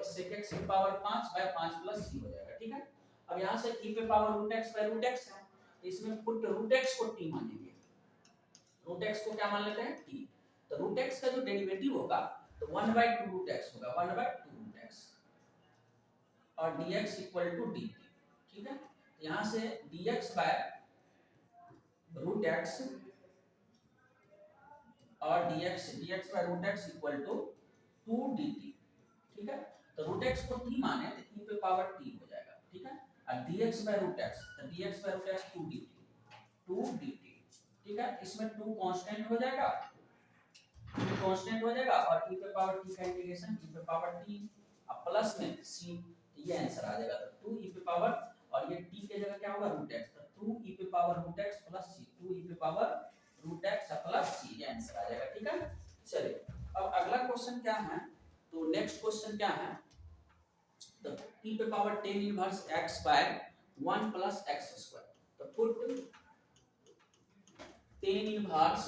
sec x की पावर 5 बाय 5 प्लस c हो जाएगा, ठीक है। अब यहाँ से t पे पावर √x बाय √x है, तो इसमें पुट √x को t मानेंगे, √x को क्या मान लेते हैं t। तो √x का जो डेरिवेटिव होगा तो 1/2 √x होगा, 1/2 √x और dx इक्वल टू dt, ठीक है। यहाँ से dx बाय √x और dx by √x equal to 2 dt, ठीक है। तो √x को t माने तो t पे पावर t हो जाएगा, ठीक है। और dx बाय √x, तो dx बाय √x 2 dt, ठीक है। इसमें 2 कांस्टेंट हो जाएगा, कांस्टेंट हो जाएगा और e पे पावर t का इंटीग्रेशन e पे पावर t अब प्लस में c, ये आंसर आ जाएगा। तो 2 e पे पावर और ये t के जगह क्या होगा √x, तो 2 e पे power √x plus c, 2 e पे पावर √x प्लस c, ये आंसर आ जाएगा, ठीक है। चलिए अब अगला क्वेश्चन क्या है, तो नेक्स्ट क्वेश्चन क्या है, तो t पे power tan inverse x by 1 plus x²। तो put tan inverse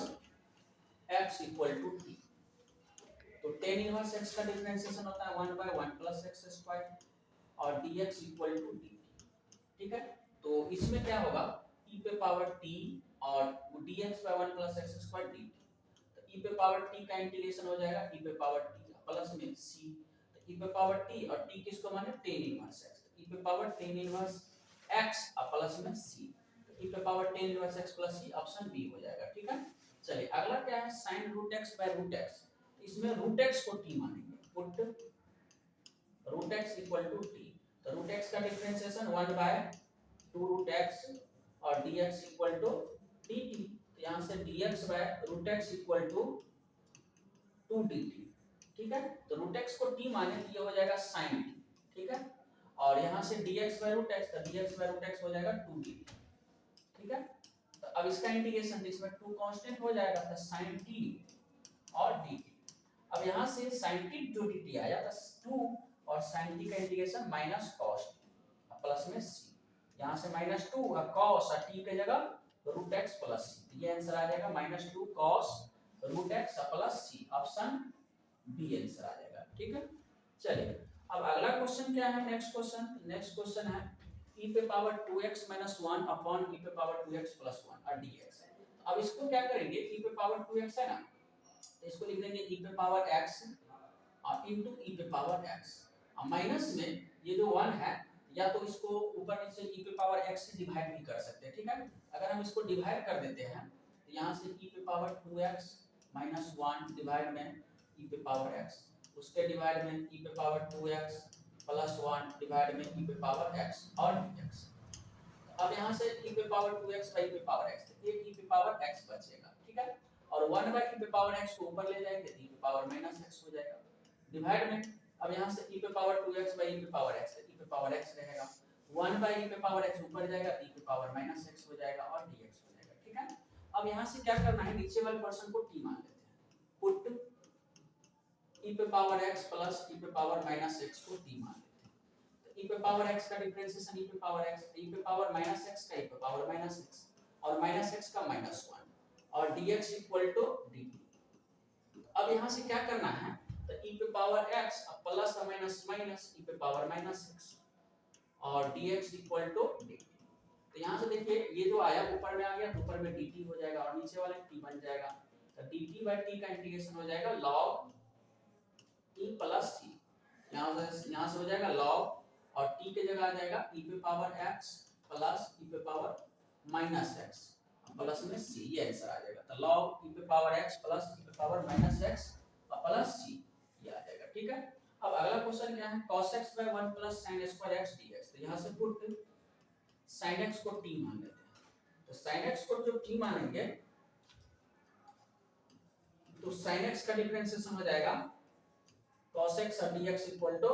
x equal to t, तो tan इनवर्स x का डिफरेंशिएशन होता है 1/1 प्लस x² और dx इक्वल टू dt, ठीक है। तो इसमें क्या होगा e पे पावर t और dx by 1 plus x² dt। तो e पे पावर t का इंटीग्रेशन हो जाएगा e पे पावर t प्लस में c, तो e पे पावर t और t किसको माने tan इनवर्स x, तो e पे पावर tan इनवर्स x और प्लस में c, तो e पे power tan inverse x plus c, option B हो जाएगा, ठीक है। चलिए अगला क्या है sin √x बाय √x। इसमें √x को t मानेंगे, put √x equal to t, तो √x का डिफरेंशिएशन 1/2 √x और dx इक्वल टू dt। तो यहाँ से dx by √x equal to 2 dt, ठीक है। तो √x को t माने तो ये हो जाएगा sin t, ठीक है। और और यहाँ से dx बाय रूट एक्स, तो dx बाय रूट एक्स हो जाएगा 2dt। ठीक है, तो अब इसका इंटीग्रेशन, इसमें 2 कांस्टेंट हो जाएगा, तो sin t और dt। अब यहाँ से sin t जो dt आया तो 2 और sin t का integration minus cos t plus में c, यहाँ से -2 और cos और t के जगह रूट एक्स प्लस सी, ये आंसर आ जाएगा -2 cos रूट एक्स प्लस सी, ऑप्शन बी आंसर आ जाएगा। ठीक है, चलिए अब अगला क्वेश्चन क्या है, नेक्स्ट क्वेश्चन है e पे पावर 2x 1 अपॉन e पे पावर 2x प्लस 1 और dx है। अब इसको क्या करेंगे, e पे पावर 2x है ना, तो इसको लिख देंगे e पे पावर x और इनटू e पे पावर x, और माइनस में ये जो 1 है, या तो इसको ऊपर नीचे e पे पावर x से डिवाइड भी कर सकते हैं। ठीक है, अगर हम इसको डिवाइड कर देते हैं तो यहाँ से e पे पावर 2x माइनस 1 डिवाइड में e पे पावर x, उसके डिवाइड में e पे पावर 2x प्लस 1 डिवाइड में e पे पावर x और dx। अब यहाँ से e पे पावर 2x बाई e पे पावर x, एक e पे पावर x बचेगा। ठीक है, और 1 बाई e पे पावर x को ऊपर ले जाएंगे तो e पे पावर माइनस x हो जाएगा, डिवाइड में अब यहाँ से e पे पावर 2x बाई e पे पावर x, e पे पावर x रहेगा, 1 बाई e पे पावर x ऊपर जाएगा, e पे पावर माइनस x हो जाएगा और dx हो जाएगा। ठीक है, अब यहाँ से क्या करना है, नीचे वाले पर्सन को t मान लेते हैं, पुट e पे पावर x प्लस e पे पावर माइनस x को t मान लेते हैं, तो e पे पावर x का डिफरेंशिएशन e पे पावर x, e पे पावर माइनस x का e पे पावर माइनस x और माइनस x का माइनस 1 और dx इक्वल टू dt। अब यहाँ से क्या करना है, तो e पे पावर x प्लस और माइनस माइनस e पे पावर माइनस x और dx इक्वल टू dt। तो यहाँ से देखिए ये जो आया ऊपर में आ गया, तो ऊपर में dt हो जाएगा और नीचे वाले t बन जाएगा, तो dt बाय t का इंटीग्रेशन हो जाएगा log e प्लस t, यहाँ से हो जाएगा log और t के जगह आ जाएगा e पे पावर x प्लस e पे पावर माइनस x प्लस में c, ये आंसर आ जाएगा। तो log e पे पावर x प्लस e पे power minus x plus c, ये आ जाएगा। ठीक है, अब अगला क्वेश्चन क्या है, cos x by 1 plus sin square x dx, तो यहाँ से पुट sin x को t मान लेते हैं, तो sin x को जो t मानेंगे तो sin x का डिफरेंशिएशन हो जाएगा cos x और dx इक्वल टू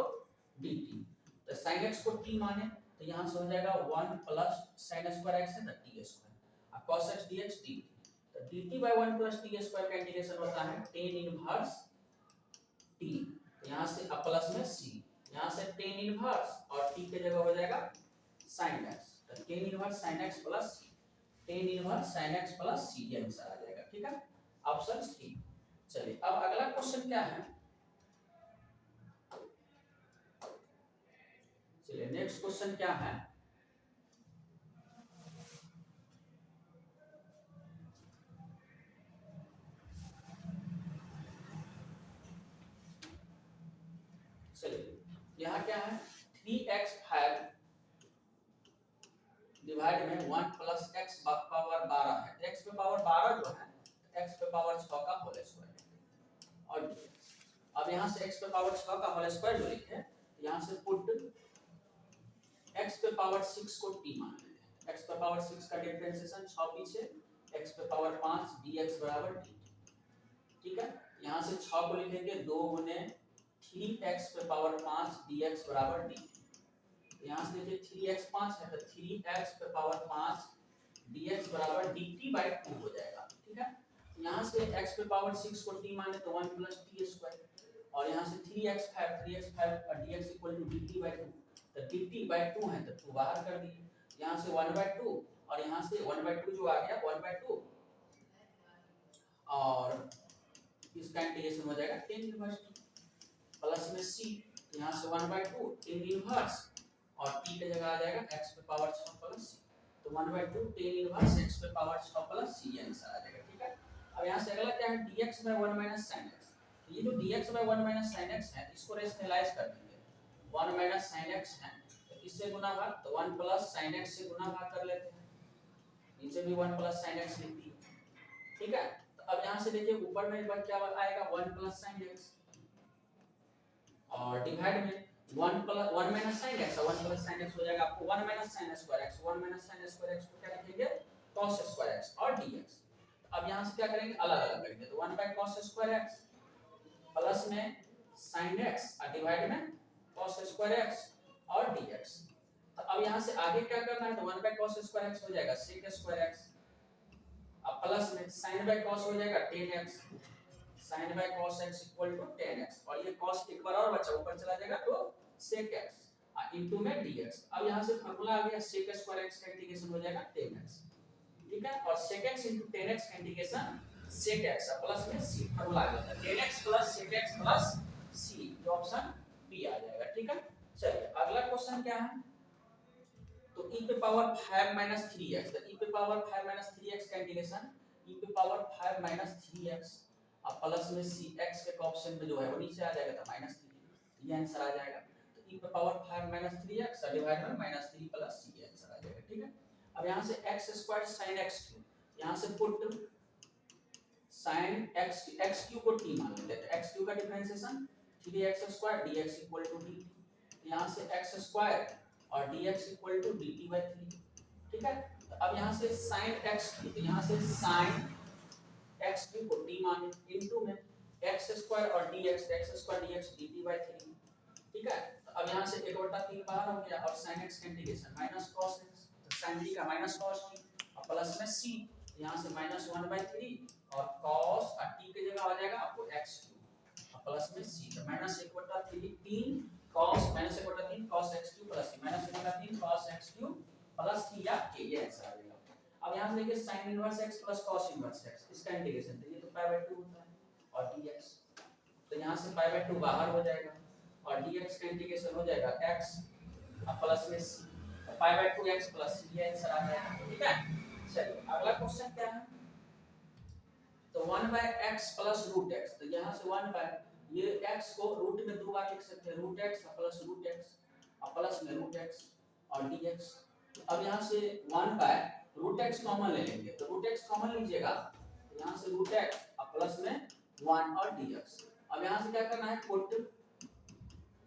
dt। तो sin x को t माने तो यहाँ से हो जाएगा 1 प्लस sin स्क्वायर x है तो t स्क्वायर और cos x dx dt, तो dt by 1 plus t square का इंटीग्रेशन होता है tan इनवर्स t, तो यहाँ से प्लस में c, यहाँ से tan इनवर्स और t के जगह हो जाएगा sin x, तो tan inverse sin x plus c, tan inverse sin x plus c, ये आंसर आ जाएगा। ठीक है, ऑप्शन सी। चलिए अब अगला क्वेश्चन क्या है, चलिए नेक्स्ट क्वेश्चन क्या है, चलिए यहाँ क्या है, 3x5 डिवाइड में 1 प्लस x पावर 12 है, x पे पावर 12 जो है x पे पावर 6 का होल स्क्वायर और dx। अब यहाँ से x पे पावर 6 का होल स्क्वायर जो लिखे, यहाँ से पुट x पे पावर 6 को t मान लेते हैं, x पे पावर 6 का डिफरेंशिएशन 6 पीछे x पे पावर 5 dx बराबर dt। ठीक है, यहाँ से 6 को लिखेंगे 2 गुने 3x पे पावर 5 dx बराबर dt, यहाँ से देखिए 3x 5 है तो 3x पे पावर 5 dx बराबर dt बाय 2 हो जाएगा। ठीक है, यहाँ से x पे पावर 6 को t माने तो 1 प्लस t स्क्वायर और यहाँ से 3x5 और dx equal to dt by 2, तो dt बाय 2 है तो 2 बाहर कर दिए, यहाँ से 1 बाय 2 और यहाँ से 1 बाय 2 जो आ गया 1 बाय 2 और इसका इंटीग्रेशन हो जाएगा tan इनवर्स प्लस में c, यहाँ से 1 बाय 2 tan इनवर्स और t के जगह आ जाएगा x पे पावर 6 प्लस c, तो 1 बाय 2 tan इनवर्स x पे पावर 6 प्लस c आंसर आ जाएगा। ठीक है, अब यहाँ से अगला क्या है, dx by 1 minus sin x, तो ये जो dx by 1 minus sin x है इसको रेशनलाइज कर देंगे, 1 minus sin x है तो किससे गुना भाग, तो 1 plus sin x से गुना भाग कर लेते हैं, नीचे भी 1 plus sin x लिख दिए। ठीक है, तो अब यहाँ से देखिए ऊपर में क्या आएगा 1 plus sin x और डिवाइड में 1 minus sin x, 1 plus sin x हो जाएगा आपको 1 minus sin square x, 1 minus sin square x को क्या लिखेंगे cos square x और dx। अब यहाँ से क्या करेंगे, अलग अलग करेंगे, तो 1 by cos square x plus में sin x और डिवाइड में cos square x और dx। तो अब यहाँ से आगे क्या करना है, तो 1 बाय cos स्क्वायर x हो जाएगा sec स्क्वायर x, अब प्लस में sin बाय cos हो जाएगा 10x, sin by cos x equal to 10x, और ये cos एक बार और बचा ऊपर चला जाएगा तो sec x इनटू में dx। अब यहाँ से फार्मूला आ गया sec स्क्वायर x का इंटीग्रेशन हो जाएगा 10x, ठीक है, और sec x इनटू 10x का इंटीग्रेशन sec x प्लस में c, फार्मूला आ गया 10x plus sec x plus c, ये ऑप्शन बी आ जाएगा, ठीक है। चलिए अगला क्वेश्चन क्या है, तो e पे पावर 5 माइनस 3x, तो e पे पावर 5 माइनस 3x का इंटीग्रेशन e पे पावर 5 माइनस 3x अब प्लस में c, x के ऑप्शन पे जो है वो नीचे आ जाएगा तो माइनस 3, ये आंसर आ जाएगा। तो e पे power 5 minus 3x divide by minus 3 plus c, ये आंसर आ जाएगा, ठीक है। अब यहाँ से x square sin x cube, यहाँ से पुट sin x क्यूब को t मान लेते हैं, तो x क्यूब का differentiation 3x square dx equal to dt, यहाँ से x स्क्वायर और dx equal to dt by 3, ठीक है। तो अब यहाँ से sin x क्यूब, यहाँ से sin x क्यूब को t माने इनटू में x स्क्वायर और dx, x square dx dt by 3, ठीक है। तो अब यहाँ से 1/3 बाहर हो गया और sin x का इंटीग्रेशन माइनस cos x, तो sin t का माइनस cos t और प्लस में c, यहाँ से माइनस 1/3 और cos और t की जगह आ जाएगा आपको x क्यूब और प्लस में c, तो minus 1/3 cos minus 1/3 cos x cube plus c, minus 1/3 cos x cube plus c या k, ये आंसर आ जाएगा। अब यहाँ से देखिए sin inverse x plus cos inverse x, इसका इंटीग्रेशन तो ये तो पाई बाय 2 होता है और dx, तो यहाँ से पाई बाय 2 बाहर हो जाएगा और dx का इंटीग्रेशन हो जाएगा x और प्लस में c, तो pi by 2x plus c, ये आंसर आ जाएगा, ठीक है। चलिए अगला क्वेश्चन क्या है, तो 1 by x plus root x, तो यहाँ से 1 बाय ये x को रूट में दो बार लिख सकते हैं, root x plus root x और प्लस में रूट x और dx। अब यहाँ से 1 बाय रूट x कॉमन ले लेंगे, तो रूट x कॉमन लीजिएगा, तो यहाँ से रूट x और प्लस में 1 और dx। अब यहाँ से क्या करना है, पुट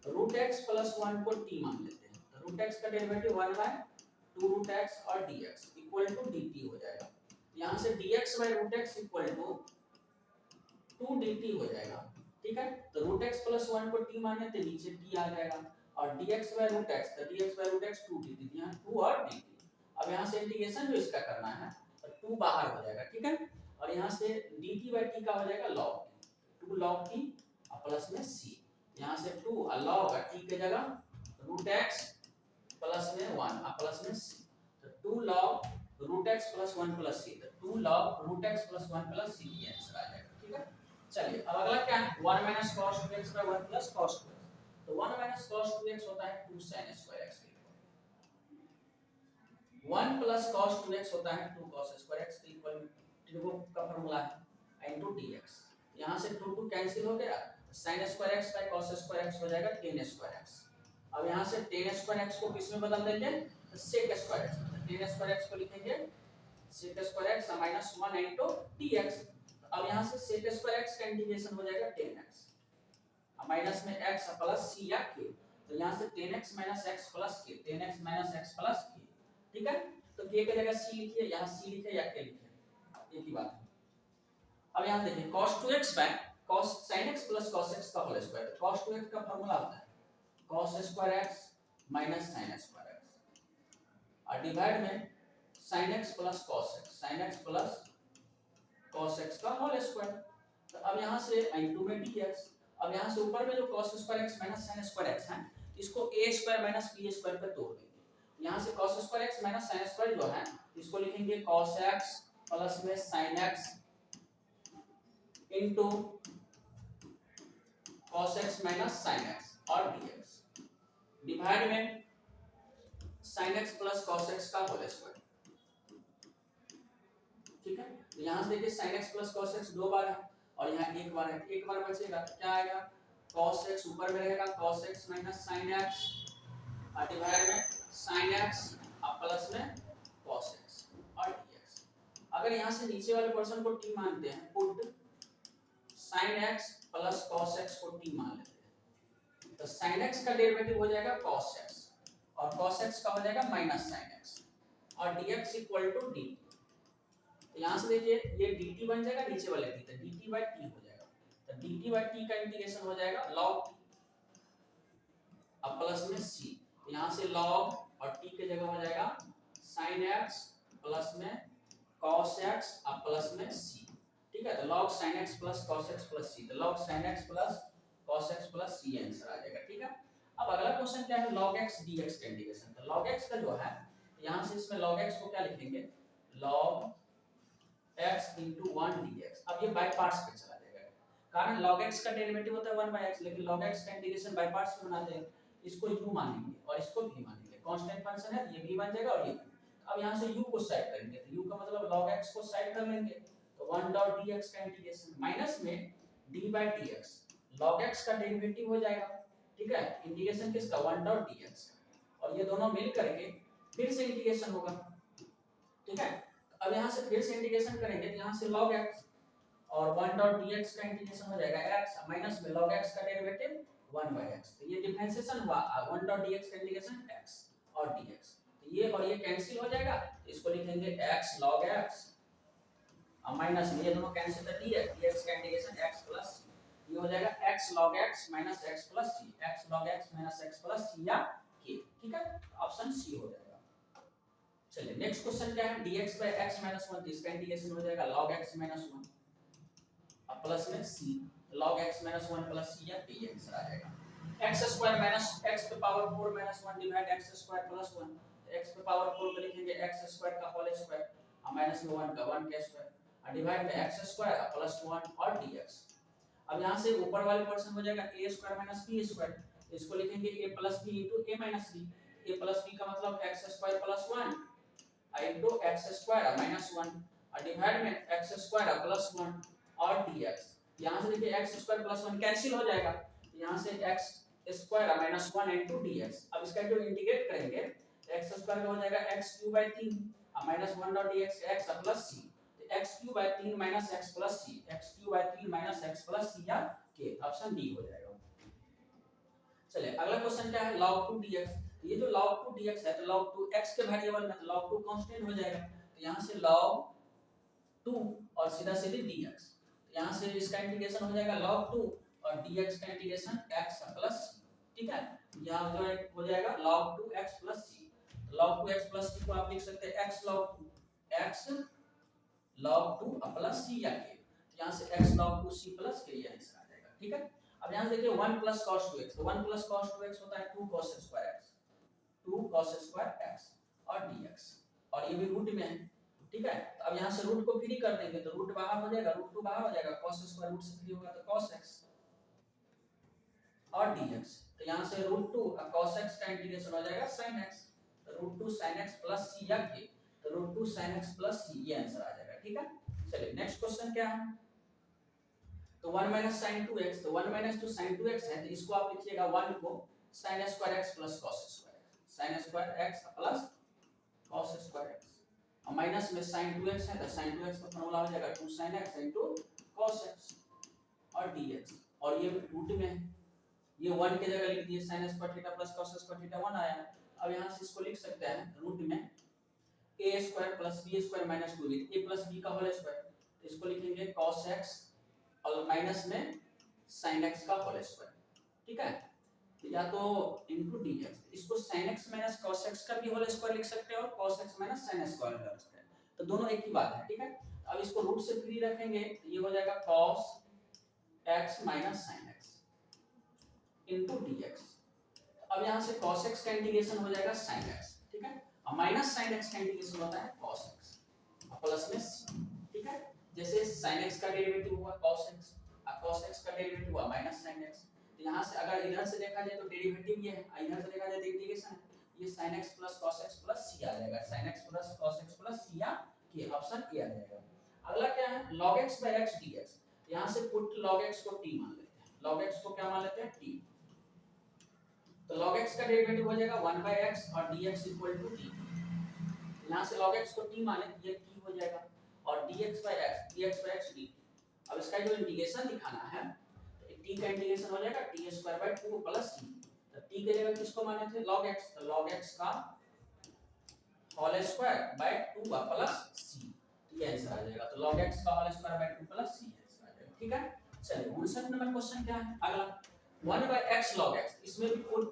रूट x प्लस 1 को t मान लेते हैं, तो रूट x का डेरिवेटिव 1 बाय 2 रूट x और dx इक्वल टू dt हो जाएगा। यहाँ से dx by root x equal to 2 dt हो जाएगा, ठीक है। तो रूट x प्लस 1 को t माने तो नीचे t आ जाएगा और dx बाय रूट x, तो dx by root x 2 dt, यहाँ 2 और dt। अब यहाँ से इंटीग्रेशन जो इसका करना है तो 2 बाहर हो जाएगा, ठीक है, और यहाँ से dt बाय t का हो जाएगा log t, 2 log t और प्लस में c, यहाँ से 2 और log t की जगह रूट x प्लस में 1 और प्लस में c, तो 2 log root x plus 1 plus c, तो 2 log root x plus 1 plus c, ये आंसर आ जाएगा, ठीक है। चलिए अब अगला क्या है, 1 minus cos 2x by 1 plus cos 2x, तो 1 माइनस cos 2x होता है 2 sin square x, 1 plus cos 2x होता है 2 cos स्क्वायर x के इक्वल में, ट्रिगो का फार्मूला है इनटू dx, यहां से 2 2 कैंसिल हो गया, sin square x by cos square x हो जाएगा tan स्क्वायर x। अब यहां से tan स्क्वायर x को किस में बदल देंगे, sec square x, tan square x को लिखेंगे sec square x minus 1 into dx। अब यहां से sec स्क्वायर x का इंटीग्रेशन हो जाएगा tan x और माइनस में x प्लस c या k, तो यहां से tan x minus x plus k, tan x minus x plus k, ठीक है। तो k की जगह c लिखिए, यहाँ c लिखे या k लिखे, एक ही बात है। अब यहाँ देखिए cos 2x by cos sin x plus cos x का होल स्क्वायर, cos 2x का फार्मूला होता है cos square x minus sin square x और डिवाइड में sin x plus cos x, sin x plus cos x का whole square. तो अब यहाँ से इनटू में dx, अब यहाँ से ऊपर में जो cos square x minus sin square x है, इसको a square minus b square पे तोड़ देंगे। यहाँ से cos square x minus sin square जो है इसको लिखेंगे cos x प्लस में sin x into cos x minus sin x और dx डिवाइड में sin x plus cos x का होल स्क्वायर, ठीक है। तो यहाँ से देखिए sin x plus cos x 2 बार है और यहाँ एक बार है, एक बार बचेगा तो क्या आएगा, cos x ऊपर में रहेगा cos x minus sin x और डिवाइड में sin x और प्लस में cos x और dx। अगर यहाँ से नीचे वाले पोर्शन को t मानते हैं, put sin x plus cos x को t मान लेते हैं, तो sin x का डेरिवेटिव हो जाएगा cos x और cos x का हो जाएगा माइनस sin x और dx इक्वल टू dt। तो यहाँ से देखिए ये dt बन जाएगा नीचे वाले t, तो dt बाय t हो जाएगा, तो dt बाय t का इंटीग्रेशन हो जाएगा log t अब प्लस में c, तो यहाँ से log और t के जगह हो जाएगा sin x प्लस में cos x और प्लस में c। ठीक है, तो log sin x plus cos x plus c, तो log sin x plus cos x plus c answer आ जाएगा। ठीक है, अब अगला क्वेश्चन क्या है, log x dx का इंटीग्रेशन। तो log x का जो है यहाँ से इसमें log x को क्या लिखेंगे, log x into 1 dx। अब ये बाय पार्ट्स पे चला जाएगा, कारण log x का डेरिवेटिव होता है 1 by x, लेकिन log x का इंटीग्रेशन बाय पार्ट्स में बनाते हैं। इसको u मानेंगे और इसको v मानेंगे, कांस्टेंट फंक्शन है, ये v बन जाएगा और ये v। अब यहाँ से u को साइड करेंगे, तो u का मतलब log x को साइड कर लेंगे, तो 1 डॉट dx का इंटीग्रेशन माइनस में d by dx, log x का डेरिवेटिव हो जाएगा। ठीक है, इंटीग्रेशन किसका, 1 डॉट dx, और ये दोनों मिल करके फिर से इंटीग्रेशन होगा। ठीक है, अब यहाँ से फिर से इंटीग्रेशन करेंगे, तो यहाँ से log x और 1 डॉट dx का इंटीग्रेशन हो जाएगा x माइनस में log x का डेरिवेटिव 1 by x, तो ये डिफरेंशिएशन हुआ 1 डॉट dx का इंटीग्रेशन x और dx, तो ये और ये कैंसिल हो जाएगा, तो इसको लिखेंगे x log x और माइनस में ये दोनों कैंसिल, तो dx का इंटीग्रेशन x प्लस ये हो जाएगा x log x minus x plus c, x log x minus x plus c या k। ठीक है, ऑप्शन सी हो जाएगा। चलिए नेक्स्ट क्वेश्चन क्या है, dx by x minus 1, इसका इंटीग्रेशन हो जाएगा log x minus 1 अब प्लस में c, log x minus 1 plus c या p आंसर आ जाएगा। x स्क्वायर माइनस x पे power 4 minus 1 divide x square plus 1, x पे पावर 4 को लिखेंगे x स्क्वायर का होल स्क्वायर और माइनस में 1 का 1 का स्क्वायर और डिवाइड में x स्क्वायर प्लस 1 और dx। अब यहां से ऊपर वाले पोर्शन हो जाएगा a square minus b square, इसको लिखेंगे a plus b into a minus b, a plus b का मतलब x square plus 1 into x square minus 1 और डिवाइड में x स्क्वायर प्लस 1 और dx। यहां से देखिए x स्क्वायर प्लस 1 कैंसिल हो जाएगा, यहां से x square minus 1 into dx। अब इसका जो इंटीग्रेट करेंगे x स्क्वायर का हो जाएगा x क्यूब बाय 3 और minus 1 dot dx x plus c, तो x cube by 3 minus x plus c, x cube by 3 minus x plus c या k, ऑप्शन डी हो जाएगा। चलिए अगला क्वेश्चन क्या है, log 2 dx। ये जो log 2 dx है, तो log 2 x के वेरिएबल में, तो log 2 कांस्टेंट हो जाएगा, तो यहां से log 2 और सीधा सीधे dx, तो यहां से इसका इंटीग्रेशन हो जाएगा log 2 और dx का इंटीग्रेशन x प्लस c। ठीक है, यहां जो हो जाएगा log 2x plus c, log 2x plus c को आप लिख सकते हैं x log 2 प्लस c या k, तो यहां से x log 2 c plus k ये आंसर आ जाएगा। ठीक है, अब यहां देखिए 1 प्लस cos 2x, तो 1 प्लस cos 2x होता है 2 cos square x, 2 cos square x और dx, और ये भी रूट में है। ठीक है, तो अब यहां से रूट को फ्री कर देंगे, तो रूट बाहर हो जाएगा, रूट 2 बाहर हो जाएगा, cos स्क्वायर रूट से फ्री होगा तो cos x और dx, तो यहां से रूट 2 और cos x का इंटीग्रेशन हो जाएगा sin x, तो root 2 sin x plus c या k, तो root 2 sin x plus c ये आंसर आ जाएगा। ठीक है, चलिए नेक्स्ट क्वेश्चन क्या है, तो 1 माइनस sin 2x, तो 1 माइनस 2 sin 2x है, तो इसको आप लिखिएगा 1 को sin square x plus cos square x, sin square x plus cos square x और माइनस में sin 2x है, तो sin 2x का फार्मूला हो जाएगा 2 sin x into cos x और dx, और ये रूट में है, ये 1 की जगह लिख दिए sin square theta plus cos square theta 1 आया। अब यहां से इसको लिख सकते हैं रूट में a square plus b square minus 2 a plus b का होल स्क्वायर, तो इसको लिखेंगे cos x और माइनस में sin x का होल स्क्वायर। ठीक है, तो या तो इनटू dx, इसको sin x minus cos x का भी होल स्क्वायर लिख सकते हैं और cos x minus sin square लिख सकते हैं, तो दोनों एक ही बात है। ठीक है, अब इसको रूट से फ्री रखेंगे, तो ये हो जाएगा cos x minus sin x into dx। अब यहां से cos x का इंटीग्रेशन हो जाएगा sin x। ठीक है, और माइनस sin x का इंटीग्रेशन होता है cos x और प्लस में c। ठीक है, जैसे sin x का डेरिवेटिव हुआ cos x और cos x का डेरिवेटिव हुआ माइनस sin x, तो यहां से अगर इधर से देखा जाए तो डेरिवेटिव ये है, इधर से देखा जाए तो इंटीग्रेशन है, ये sin x plus cos x plus c आ जाएगा, sin x plus cos x plus c या k, ऑप्शन ए आ जाएगा। अगला क्या है, log x by x dx, यहां से पुट log x को t मान लेते हैं, log x को क्या मान लेते हैं t, तो log x का डेरिवेटिव हो जाएगा 1 by x और dx इक्वल टू t, यहां से log x को t माने ये t हो जाएगा और dx by x dt। अब इसका जो इंटीग्रेशन दिखाना है, तो t का इंटीग्रेशन हो जाएगा t square by 2 plus c, तो t के जगह किसको माने थे log x, तो log x का whole square by 2 plus c, ये आंसर आ जाएगा, तो log x का whole square by 2 plus c answer आ जाएगा। ठीक है, चलिए 59 नंबर क्वेश्चन क्या है, अगला 1 by x log x, इसमें भी पुट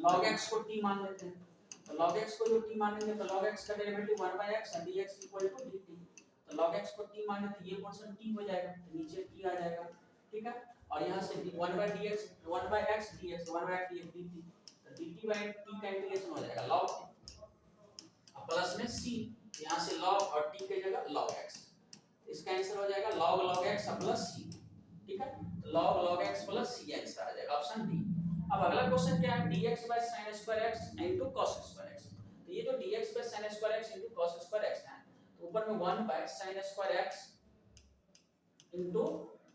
log x को t मान लेते हैं, तो log x को जो t मानेंगे तो log x का डेरिवेटिव 1/x है, dx इक्वल टू dt। तो log x को t माने तो ये पोर्शन t हो जाएगा, तो नीचे t आ जाएगा, ठीक है। और यहाँ से 1/dx 1/x dx 1/x dx dt, तो dt by t का इंटीग्रेशन हो जाएगा log, अब प्लस में c, यहाँ से log और t के जगह log x, इसका आंसर हो जाएगा log x प्लस c, ठीक है। तो log x plus c answer आ जाएगा ऑप्शन डी। अब अगला क्वेश्चन क्या है, dx by sin square x into cos square x। तो ये जो dx by sin square x into cos square x है, तो ऊपर में 1 by sin square x into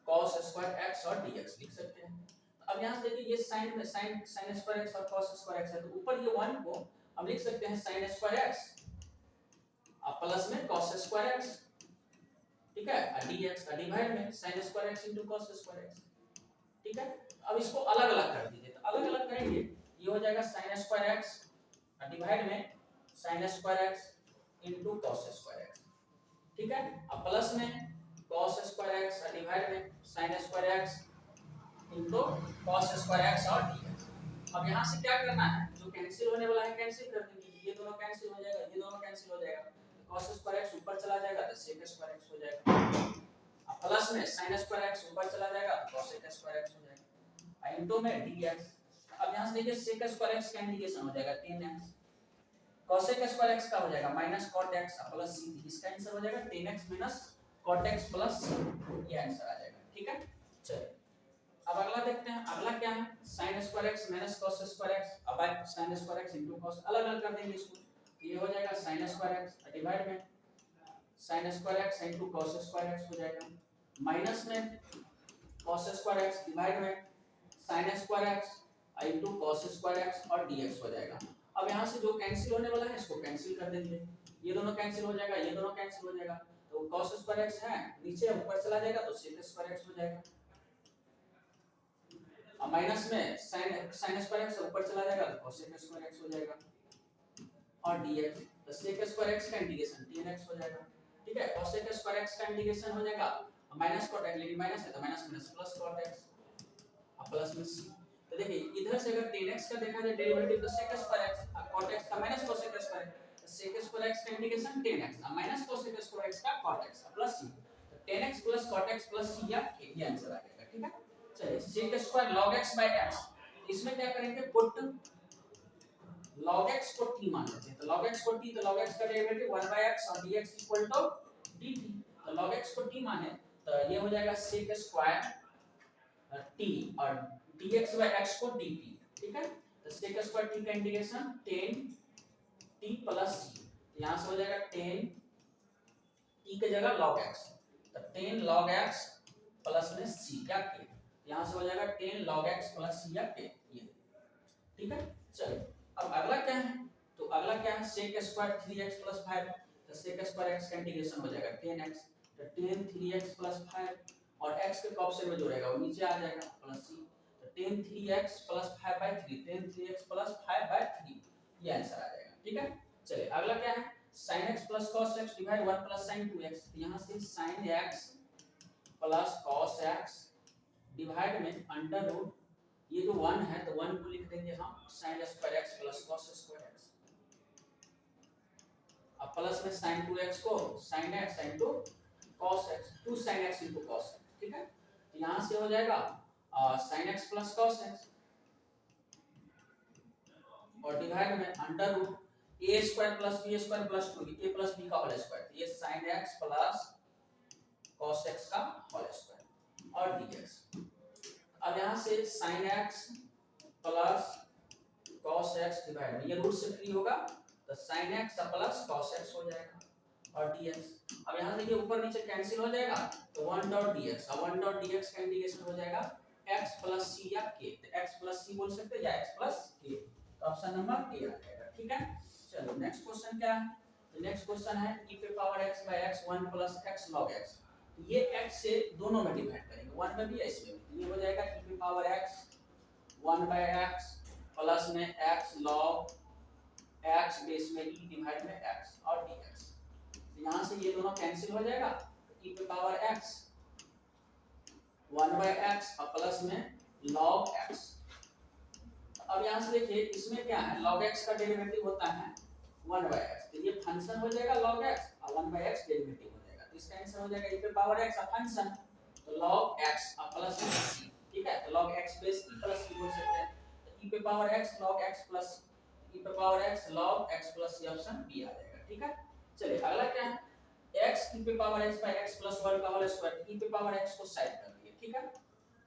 cos square x और dx लिख सकते हैं। तो अब यहाँ से देखिए ये sin में sin square x और cos square x है, तो ऊपर ये 1 को हम लिख सकते हैं sin square x अब प्लस में cos square x, ठीक है, dx का डिवाइड में sin square x into cos square x, ठीक है। अब इसको अलग अलग कर दीजिए, तो अलग अलग करेंगे, ये हो जाएगा sin square x डिवाइड में sin square x into cos square x, ठीक है। अब प्लस में cos square x डिवाइड में sin square x into cos square x और dx। अब यहाँ से क्या करना है, जो कैंसिल होने वाला है कैंसिल कर देंगे, ये दोनों कैंसिल हो जाएगा, ये दोनों कैंसिल हो जाएगा, cos square x ऊपर चला जाएगा तो sec square x हो जाएगा, अब प्लस में sin square x ऊपर चला जाएगा तो cos square x हो जाएगा, इनटू में dx। अब यहां से देखिए sec square x का इंटीग्रेशन हो जाएगा 10x, cos square x का हो जाएगा minus cot x plus c, इसका आंसर हो जाएगा 10x cot x plus c, ये आंसर आ जाएगा, ठीक है। चलिए अब अगला देखते हैं, अगला क्या है sin square x cos square x, अब sin square x cos, अलग अलग कर देंगे इसको, ये हो जाएगा sin square x डिवाइड में sin square x cos square x हो जाएगा, माइनस में cos square x डिवाइड में sin square x cos square x और dx हो जाएगा। अब यहाँ से जो कैंसिल होने वाला है इसको कैंसिल कर देंगे, ये दोनों कैंसिल हो जाएगा, ये दोनों कैंसिल हो जाएगा, तो cos square x है नीचे ऊपर चला जाएगा तो sec square x हो जाएगा, अब माइनस में sin square x ऊपर चला जाएगा तो cos square x हो जाएगा और dx, तो sec square x का इंटीग्रेशन 10x हो जाएगा, ठीक है। cos square x का इंटीग्रेशन हो जाएगा माइनस cot x, लेकिन माइनस है तो minus minus plus cot x, अब प्लस में c, तो देखिए इधर से अगर 10x का देखा जाए डेरिवेटिव तो sec square x cot x का माइनस cos square x, तो sec square x का integration 10x minus cos square x का cot x प्लस c, तो 10x plus cot x plus c या ये आंसर आ जाएगा, ठीक है। चलिए sec square log x by x, इसमें क्या करेंगे पुट log x को t मान लेते हैं, तो log x को t, तो log x का डेरिवेटिव 1/x और dx इक्वल टू dt, तो log x को t माने तो ये हो जाएगा sec square t और dx by x को dt, ठीक है। तो sec square t का इंटीग्रेशन 10 t प्लस c, तो यहाँ से हो जाएगा 10 t के जगह log x, तो 10 log x प्लस में c या k, यहाँ से हो जाएगा 10 log x प्लस c या k, ये ठीक है। चलिए अब अगला क्या है, तो अगला क्या है sec square 3x प्लस 5, तो sec square x का इंटीग्रेशन हो जाएगा 10x, तो 10 3x प्लस 5 और x के ऑप्शन में जो रहेगा वो नीचे आ जाएगा प्लस c, तो 10 3x प्लस 5/3 10 3x प्लस 5/3, ये आंसर आ जाएगा, ठीक है। चलिए अगला क्या है sin x plus cos x divide 1 plus sin 2x, यहाँ से sin x plus cos x divide में अंडर रूट, ये जो 1 है तो 1 को लिख देंगे हम sin square x plus cos square x, अब प्लस में sin 2x को sin x into cos x 2 sin x into cos x, ठीक है। तो यहाँ से हो जाएगा sin x plus cos x और डिवाइड में under root a square plus b square plus 2a plus b का होल स्क्वायर, ये sin x plus cos x का होल स्क्वायर और dx। अब यहाँ से sin x plus cos x divide में ये रूट से फ्री होगा तो sin x plus cos x हो जाएगा और dx। अब यहाँ देखिए ऊपर नीचे कैंसिल हो जाएगा तो 1 डॉट dx, अब 1 डॉट dx का इंटीग्रेशन हो जाएगा x प्लस c या k, तो x प्लस c बोल सकते हैं या x प्लस k, तो ऑप्शन नंबर ए आ जाएगा, ठीक है। चलो नेक्स्ट क्वेश्चन क्या है, तो नेक्स्ट क्वेश्चन है e पे power x by x 1 plus x log x, ये x से दोनों में डिवाइड करेंगे, 1 में भी इसमें भी, ये हो जाएगा e पे power x 1 by x plus में x log x बेस में e डिवाइड में x और dx, यहाँ से ये दोनों कैंसिल हो जाएगा, e पे पावर x 1 by x और प्लस में log x, अब यहाँ से देखिए इसमें क्या है, log x का डेरिवेटिव होता है 1/x, तो ये फंक्शन हो जाएगा log x और 1/x डेरिवेटिव हो जाएगा, तो इसका आंसर हो जाएगा e पे पावर x फंक्शन, तो log x प्लस c, ठीक है, तो log x base e plus c बोल सकते हैं, तो e पे power x log x plus e पे power x log x plus c, option B आ जाएगा, ठीक है। चलिए अगला क्या है, x e पे power x by x plus 1 का होल स्क्वायर, e पे पावर x को साइड कर दिए, ठीक है।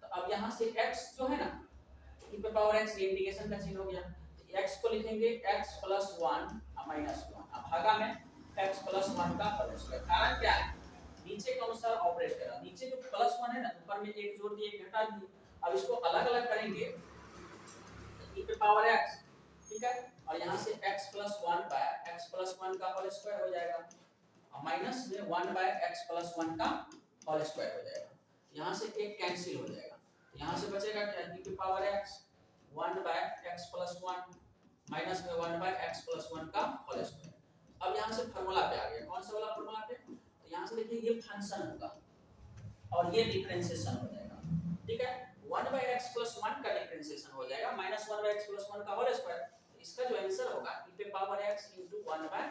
तो अब यहाँ से x जो है ना, e पे पावर x, ये इंटीग्रेशन का चिन्ह हो गया, तो x को लिखेंगे x प्लस 1 माइनस 1, अब भागा में x प्लस 1 का होल स्क्वायर, कारण क्या है, नीचे के अनुसार ऑपरेट कर रहा, नीचे जो प्लस 1 है ना, ऊपर में एक जोड़ दिए एक घटा दिए, अब इसको अलग अलग करेंगे, e पे पावर x, ठीक है, और यहाँ से x plus 1 by x plus 1 का होल स्क्वायर हो जाएगा, और माइनस में 1 बाय x प्लस 1 का होल स्क्वायर हो जाएगा, यहाँ से एक कैंसिल हो जाएगा, यहाँ से बचेगा क्या, e पे power x 1 by x plus 1 minus में 1 बाय x प्लस 1 का होल स्क्वायर। अब यहाँ से फार्मूला पे आ गया, कौन सा वाला फार्मूला पे, तो यहाँ से देखिए ये फंक्शन होगा और ये डिफरेंशिएशन हो जाएगा, ठीक है, 1 बाय x प्लस 1 का डिफरेंशिएशन हो जाएगा माइनस 1 बाय x प्लस 1 का होल स्क्वायर, तो इसका जो आंसर होगा e पे power x 1 by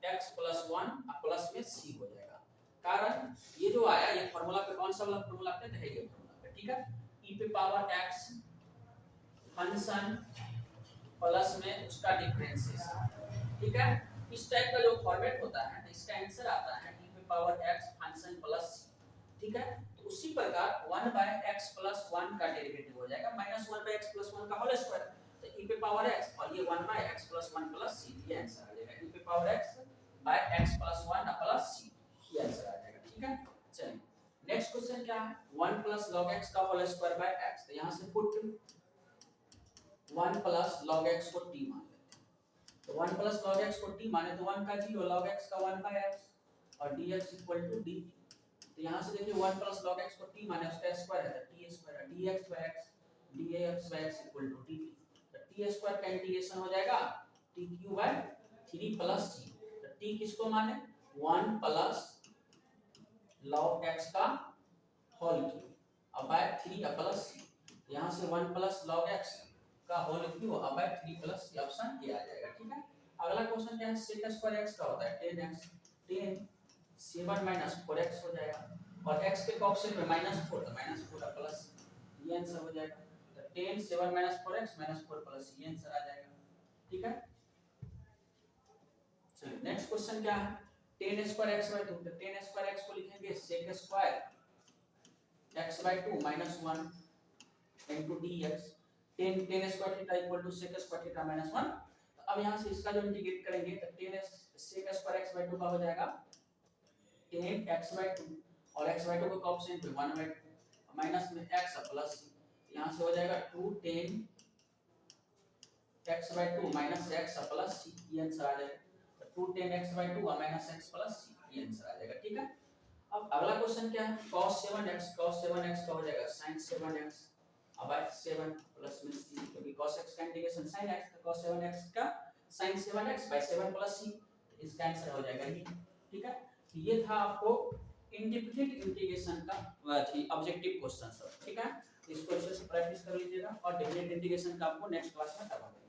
x plus 1 plus में c हो जाएगा, कारण ये जो आया ये फार्मूला पे कौन सा वाला फार्मूला पे, तो है ये फार्मूला पे, ठीक है, e पे पावर x फंक्शन प्लस में उसका डिफरेंशिएशन, ठीक है, इस टाइप का जो फॉर्मेट होता है तो इसका आंसर आता है e पे पावर x फंक्शन प्लस, ठीक है, तो उसी प्रकार 1 बाय x प्लस 1 का डेरिवेटिव हो जाएगा माइनस 1 बाय x प्लस 1 का होल स्क्वायर, तो e पे पावर x और ये 1 by x plus 1 plus c, ये आंसर आ जाएगा e पे power x by x plus 1 plus c, ये आंसर आ जाएगा, ठीक है। चलिए नेक्स्ट क्वेश्चन क्या है, 1 प्लस log x का होल स्क्वायर बाय x, तो यहां से पुट 1 प्लस log x को t मान लेते हैं, तो 1 प्लस log x को t माने तो 1 का 0 log x का 1 बाय x और dx इक्वल टू dt, तो यहां से देखिए 1 प्लस log x को t माने उसका स्क्वायर है तो t स्क्वायर है, dx by x dx by x equal to dt, तो t स्क्वायर का इंटीग्रेशन हो जाएगा t cube by 3 plus c, तो t किसको माने 1 प्लस log x का होल क्यूब अब बाय 3 प्लस c, यहां से 1 प्लस log x का होल क्यूब अब by 3 plus c, option A आ जाएगा, ठीक है। अगला क्वेश्चन क्या है, sec स्क्वायर x का होता है 10x, 10 7 माइनस 4x हो जाएगा, और x के कोएफिशिएंट में -4 तो -4 प्लस ये आंसर हो जाएगा, तो 10 7 माइनस 4x माइनस 4 प्लस ये आंसर आ जाएगा, ठीक है। चलिए नेक्स्ट क्वेश्चन क्या है, 10 स्क्वायर x बाय 2, तो 10 स्क्वायर x को लिखेंगे sec square x by 2 minus 1 into dx, 10 square theta equal to sec square theta minus 1, तो अब यहां से इसका जो इंटीग्रेट करेंगे तो 10 sec स्क्वायर x बाय 2 का हो जाएगा 10 x बाय 2 और x बाय 2 का कोएफिशिएंट पे 1 बाय 2 माइनस में x प्लस यहां से हो जाएगा 2 10 x by 2 minus x plus c, ये आंसर आ जाएगा, तो 2 10 x by 2 minus x plus c, ये आंसर आ जाएगा, ठीक है। अब अगला क्वेश्चन क्या है, cos 7x का हो जाएगा sin 7x अब 7 प्लस में c, क्योंकि cos x का इंटीग्रेशन sin x, तो cos 7x का sin 7x bye 7 plus c, तो इसका आंसर हो जाएगा ये, ठीक है। तो ये था आपको इंडेफिनिट इंटीग्रेशन का ऑब्जेक्टिव क्वेश्चन सब, ठीक है, इसको अच्छे से प्रैक्टिस कर लीजिएगा और डेफिनेट इंटीग्रेशन का आपको नेक्स्ट क्लास में करवा देंगे।